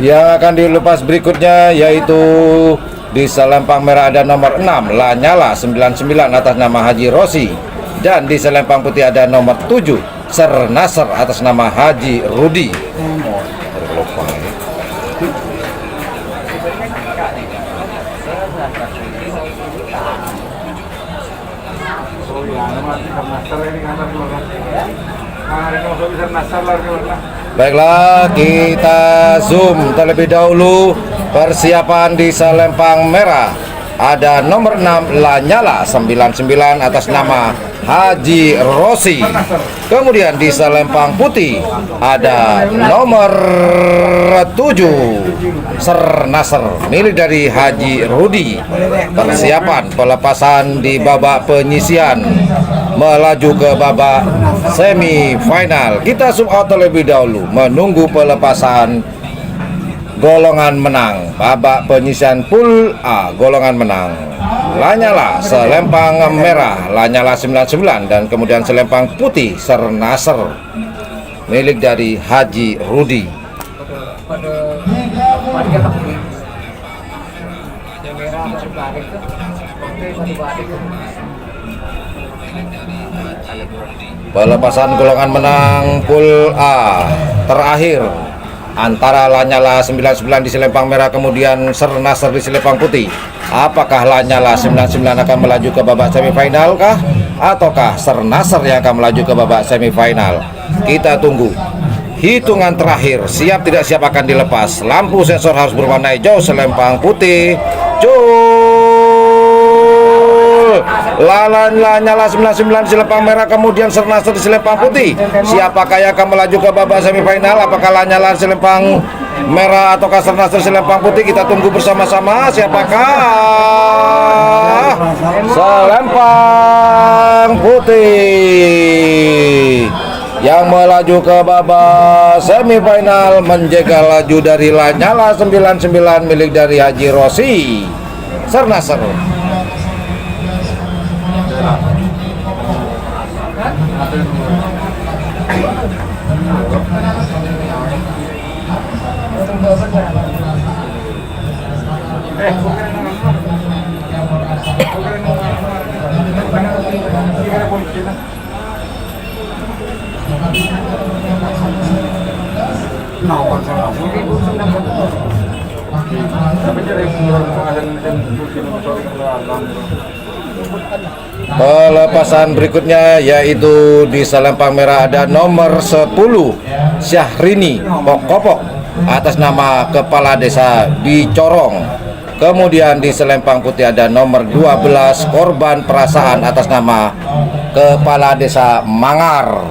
Yang akan dilepas berikutnya yaitu di selempang merah ada nomor 6 Lanyala 99 atas nama Haji Rosi, dan di selempang putih ada nomor 7 Sernasar atas nama Haji Rudi. Baiklah, kita zoom terlebih dahulu persiapan di selempang merah. Ada nomor 6 Lanyala 99 atas nama Haji Rosi. Kemudian di selempang putih ada nomor 7 Sernasar milik dari Haji Rudi. Persiapan pelepasan di babak penyisian melaju ke babak semifinal. Kita zoom out terlebih dahulu menunggu pelepasan golongan menang babak penyisian pool A. Golongan menang Lanyala selempang merah Lanyala 99, dan kemudian selempang putih Sernasar milik dari Haji Rudi. Pelepasan golongan menang pool A terakhir antara Lanyala 99 di selempang merah kemudian Sernasar di selempang putih. Apakah Lanyala 99 akan melaju ke babak semifinal kah, ataukah Sernasar yang akan melaju ke babak semifinal? Kita tunggu. Hitungan terakhir, siap tidak siap akan dilepas. Lampu sensor harus berwarna hijau selempang putih. Lanyala 99 di selempang merah kemudian Sernasar di selempang putih. Siapakah yang akan melaju ke babak semifinal? Apakah Lanyala selempang merah ataukah Sernasar selempang putih? Kita tunggu bersama-sama. Siapakah selempang putih? yang melaju ke babak semifinal menjegal laju dari Lanyala 99 milik dari Haji Rosi Sernasar. Pelepasan berikutnya yaitu di selempang merah ada nomor 10 Syahrini Pokopok atas nama Kepala Desa Bicorong. Kemudian di selempang putih ada nomor 12 Korban Perasaan atas nama Kepala Desa Mangar.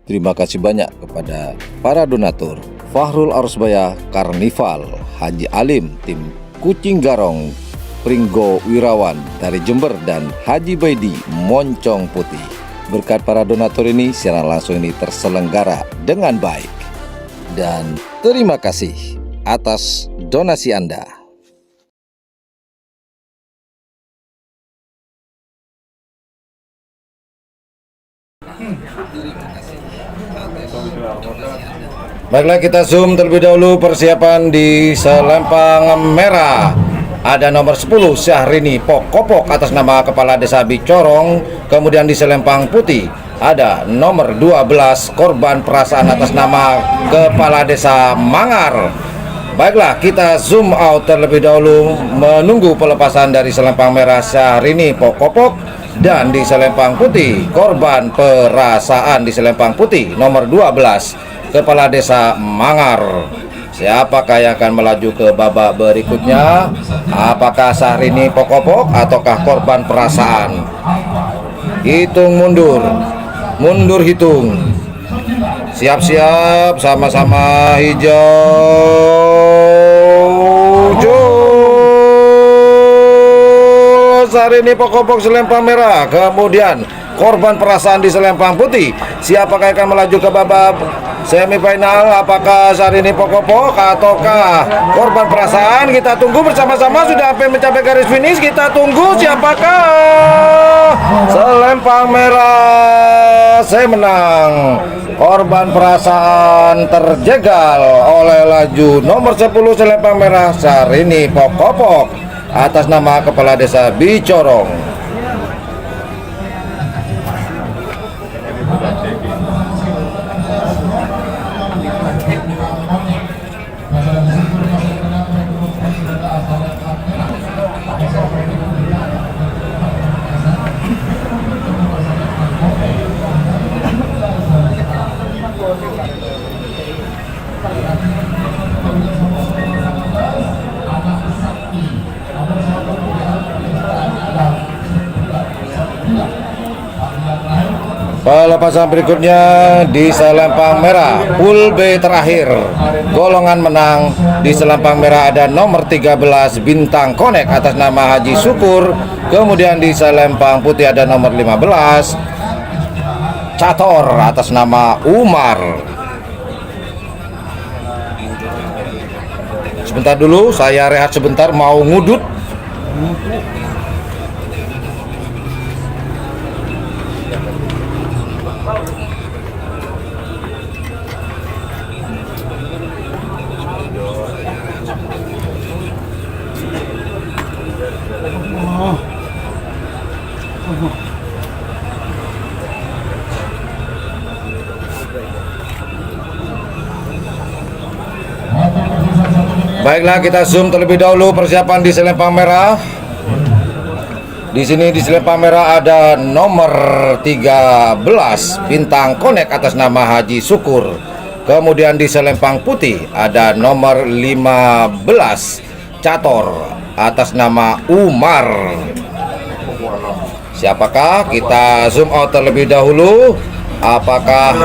Terima kasih banyak kepada para donatur Fahrul Arusbaya Karnival, Haji Alim tim Kucing Garong, Pringgo Wirawan dari Jember, dan Haji Baidi Moncong Putih. Berkat para donatur ini, siaran langsung ini terselenggara dengan baik. Dan terima kasih atas donasi Anda. Baiklah, kita zoom terlebih dahulu persiapan di selempang merah. Ada nomor 10 Syahrini Pokopok atas nama Kepala Desa Bicorong. Kemudian di selempang putih ada nomor 12 Korban Perasaan atas nama Kepala Desa Mangar. Baiklah, kita zoom out terlebih dahulu menunggu pelepasan dari selempang merah Syahrini Pokopok. Dan di selempang putih Korban Perasaan di selempang putih nomor 12 Kepala Desa Mangar. Siapakah yang akan melaju ke babak berikutnya? Apakah Syahrini Pokopok ataukah Korban Perasaan? Hitung mundur, mundur hitung. Siap-siap, sama-sama hijau. Syahrini Pokopok selempang merah, kemudian Korban Perasaan di selempang putih. Siapakah yang akan melaju ke babak semifinal? Apakah Syahrini Pokopok ataukah Korban Perasaan? Kita tunggu bersama-sama, sudah hampir mencapai garis finish. Kita tunggu siapakah selempang merah. Saya menang. Korban Perasaan terjegal oleh laju nomor 10 selempang merah Syahrini Pokopok atas nama Kepala Desa Bicorong. Pelepasan berikutnya di selempang merah pool B terakhir, golongan menang di selempang merah ada nomor 13 Bintang Konek atas nama Haji Syukur. Kemudian di selempang putih ada nomor 15 Cator atas nama Umar. Sebentar dulu, saya rehat sebentar mau ngudut. Baiklah, kita zoom terlebih dahulu persiapan di selempang merah. Di sini di selempang merah ada nomor 13 Bintang Connect atas nama Haji Syukur. Kemudian di selempang putih ada nomor 15 Cator atas nama Umar. Siapakah? Kita zoom out terlebih dahulu. Apakah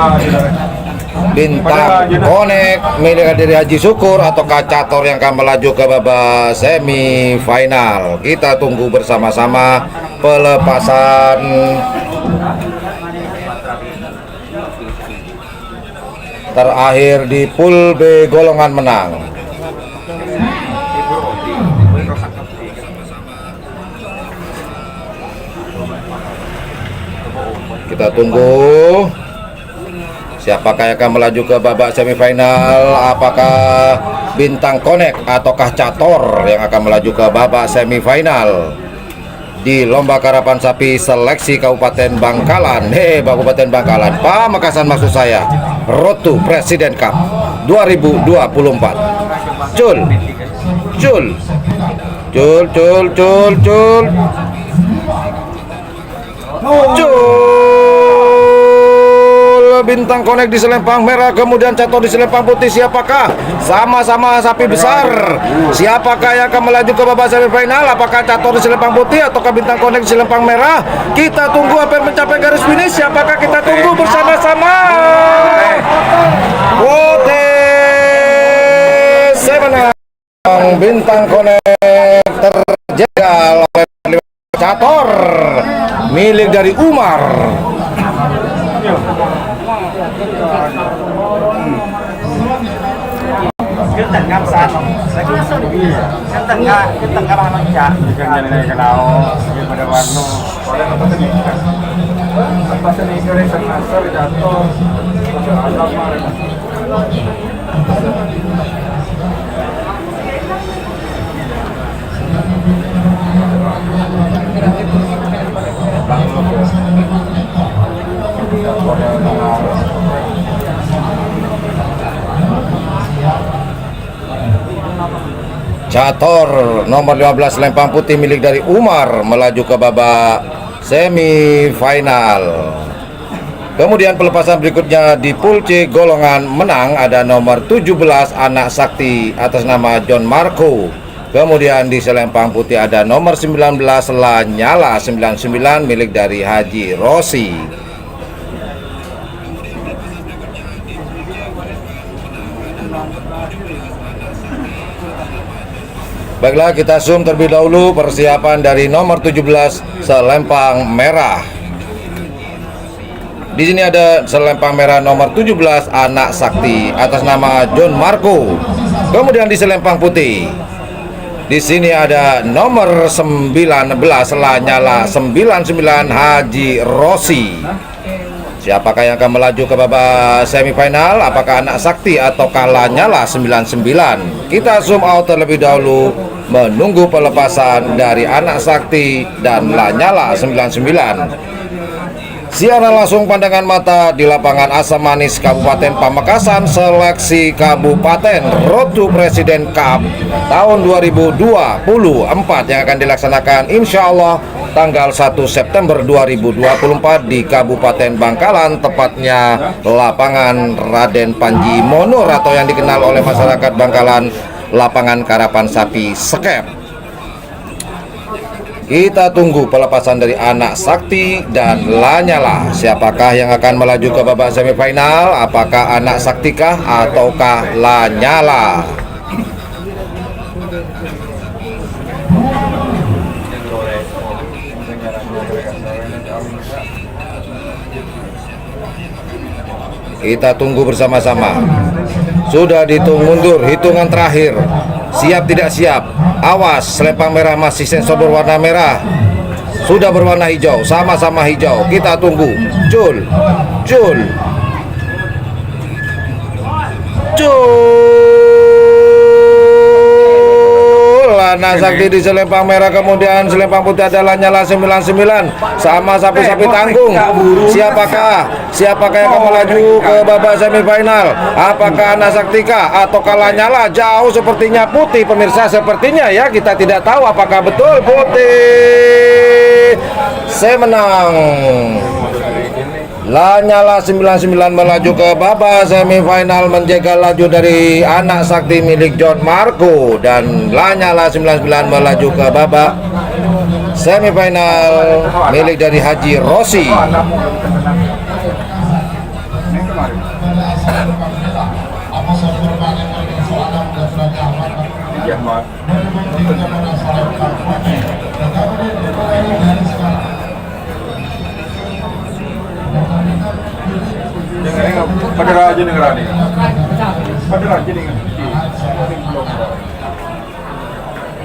Bintang Connect milik dari Haji Syukur atau Cator yang akan melaju ke babak semifinal? Kita tunggu bersama-sama pelepasan terakhir di pool B golongan menang. Kita tunggu siapakah yang akan melaju ke babak semifinal. Apakah Bintang Connect ataukah Cator yang akan melaju ke babak semifinal di lomba karapan sapi seleksi Kabupaten Bangkalan. Kabupaten Bangkalan, Pamekasan maksud saya. Road to President Cup 2024. Cul. Bintang Connect di selempang merah, kemudian Cator di selempang putih. Siapakah? Sama-sama sapi besar. Siapakah yang akan melaju ke babak semifinal? Apakah Cator di selempang putih ataukah Bintang Connect di selempang merah? Kita tunggu hampir mencapai garis finish. Siapakah? Kita tunggu bersama-sama. Wote semenang Bintang Connect terjegal oleh Cator milik dari Umar. Cator nomor 15 selempang putih milik dari Umar melaju ke babak semifinal. Kemudian pelepasan berikutnya di pool C golongan menang ada nomor 17 Anak Sakti atas nama John Marco. Kemudian di selempang putih ada nomor 19 Lanyala 99 milik dari Haji Rosi. Baiklah, kita zoom terlebih dahulu persiapan dari nomor 17 selempang merah. Di sini ada selempang merah nomor 17 Anak Sakti atas nama John Marco. Kemudian di selempang putih di sini ada nomor 19 Lanyala 99 Haji Rosi. Siapakah yang akan melaju ke babak semifinal? Apakah Anak Sakti atau Lanyala 99? Kita zoom out terlebih dahulu menunggu pelepasan dari Anak Sakti dan Lanyala 99. Siaran langsung pandangan mata di lapangan Asam Manis Kabupaten Pamekasan seleksi Kabupaten Road to President Cup tahun 2024 yang akan dilaksanakan insya Allah tanggal 1 September 2024 di Kabupaten Bangkalan, tepatnya lapangan Raden Panji Monur atau yang dikenal oleh masyarakat Bangkalan lapangan karapan sapi Skep. Kita tunggu pelepasan dari Anak Sakti dan Lanyala. Siapakah yang akan melaju ke babak semifinal? Apakah Anak Saktikah ataukah Lanyala? Kita tunggu bersama-sama. Sudah dihitung mundur, hitungan terakhir. Siap tidak siap? Awas, selempang merah masih sensor berwarna merah. Sudah berwarna hijau, sama-sama hijau. Kita tunggu. Cul. Anak Sakti di selempang merah, kemudian selempang putih adalah Lanyala 99 sama sapi-sapi tanggung. Siapakah yang akan melaju ke babak semifinal? Apakah Anak Saktika atau Lanyala? Jauh sepertinya putih pemirsa, sepertinya ya, kita tidak tahu apakah betul putih. saya menang. Lanyala 99 melaju ke babak semifinal menjegal laju dari anak sakti milik John Marco, dan Lanyala 99 melaju ke babak semifinal milik dari Haji Rossi. Pada raja negara ini. Pada raja ini.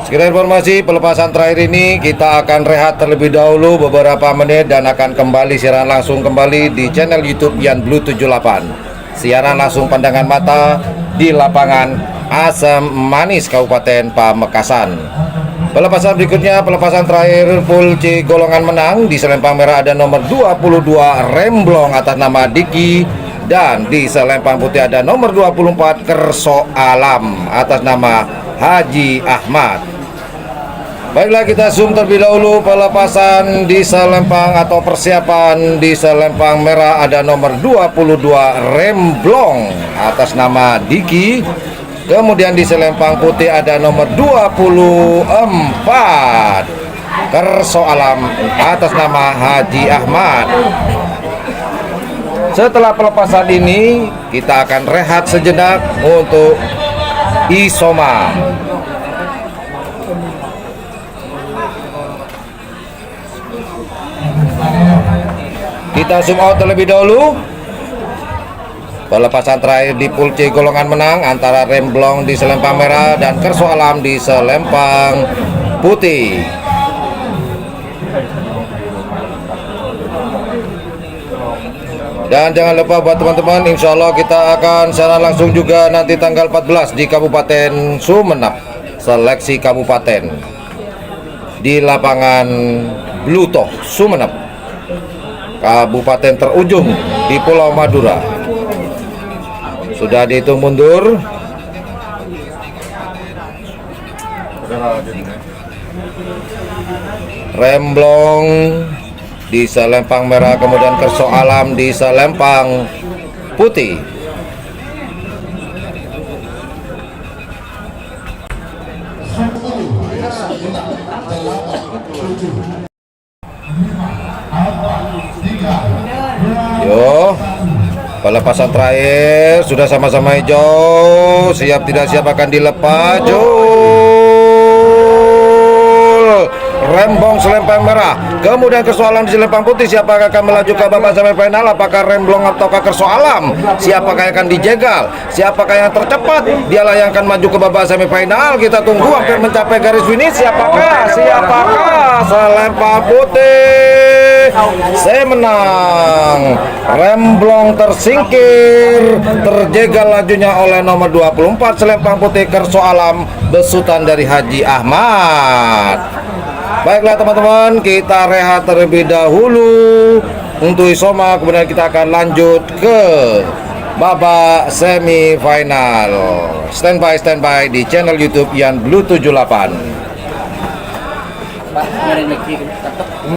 Sekian informasi pelepasan terakhir ini, kita akan rehat terlebih dahulu beberapa menit dan akan kembali siaran langsung kembali di channel YouTube Yan Blue 78. Siaran langsung pandangan mata di lapangan Asam Manis Kabupaten Pamekasan. Pelepasan berikutnya, pelepasan terakhir full C golongan menang. Di selempang merah ada nomor 22 Remblong atas nama Diki, dan di selempang putih ada nomor 24 Kerso Alam atas nama Haji Ahmad. Baiklah, kita zoom terlebih dahulu pelepasan di selempang atau persiapan. Di selempang merah ada nomor 22 Remblong atas nama Diki. Kemudian di selempang putih ada nomor 24 Kerso Alam atas nama Haji Ahmad. Setelah pelepasan ini, kita akan rehat sejenak untuk isoma. Kita zoom out terlebih dahulu. Pelepasan terakhir di pool C golongan menang antara Remblong di selempang merah dan Kerso Alam di selempang putih. Dan jangan lupa buat teman-teman, insya Allah kita akan secara langsung juga nanti tanggal 14 di Kabupaten Sumeneb, seleksi kabupaten di lapangan Bluto Sumeneb, kabupaten terujung di Pulau Madura. Sudah dihitung mundur. Remblong di selempang merah, kemudian Kerso Alam di selempang putih. Yo, pelepasan terakhir sudah sama-sama hijau, siap tidak siap akan dilepas. Remblong selempang merah, kemudian Kerso Alam di selempang putih. Siapakah akan melaju ke babak semifinal? Apakah Remblong atau Kerso Alam? Siapakah yang akan dijegal? Siapakah yang tercepat? Dialah yang akan maju ke babak semifinal. Kita tunggu hampir mencapai garis finish. Siapakah? Selempang putih, saya menang. Remblong tersingkir, terjegal lajunya oleh nomor 24 selempang putih Kerso Alam, besutan dari Haji Ahmad. Baiklah teman-teman, kita rehat terlebih dahulu untuk isoma, kemudian kita akan lanjut ke babak semifinal. Standby di channel YouTube Yan Blue 78. Pak, nyari lagi.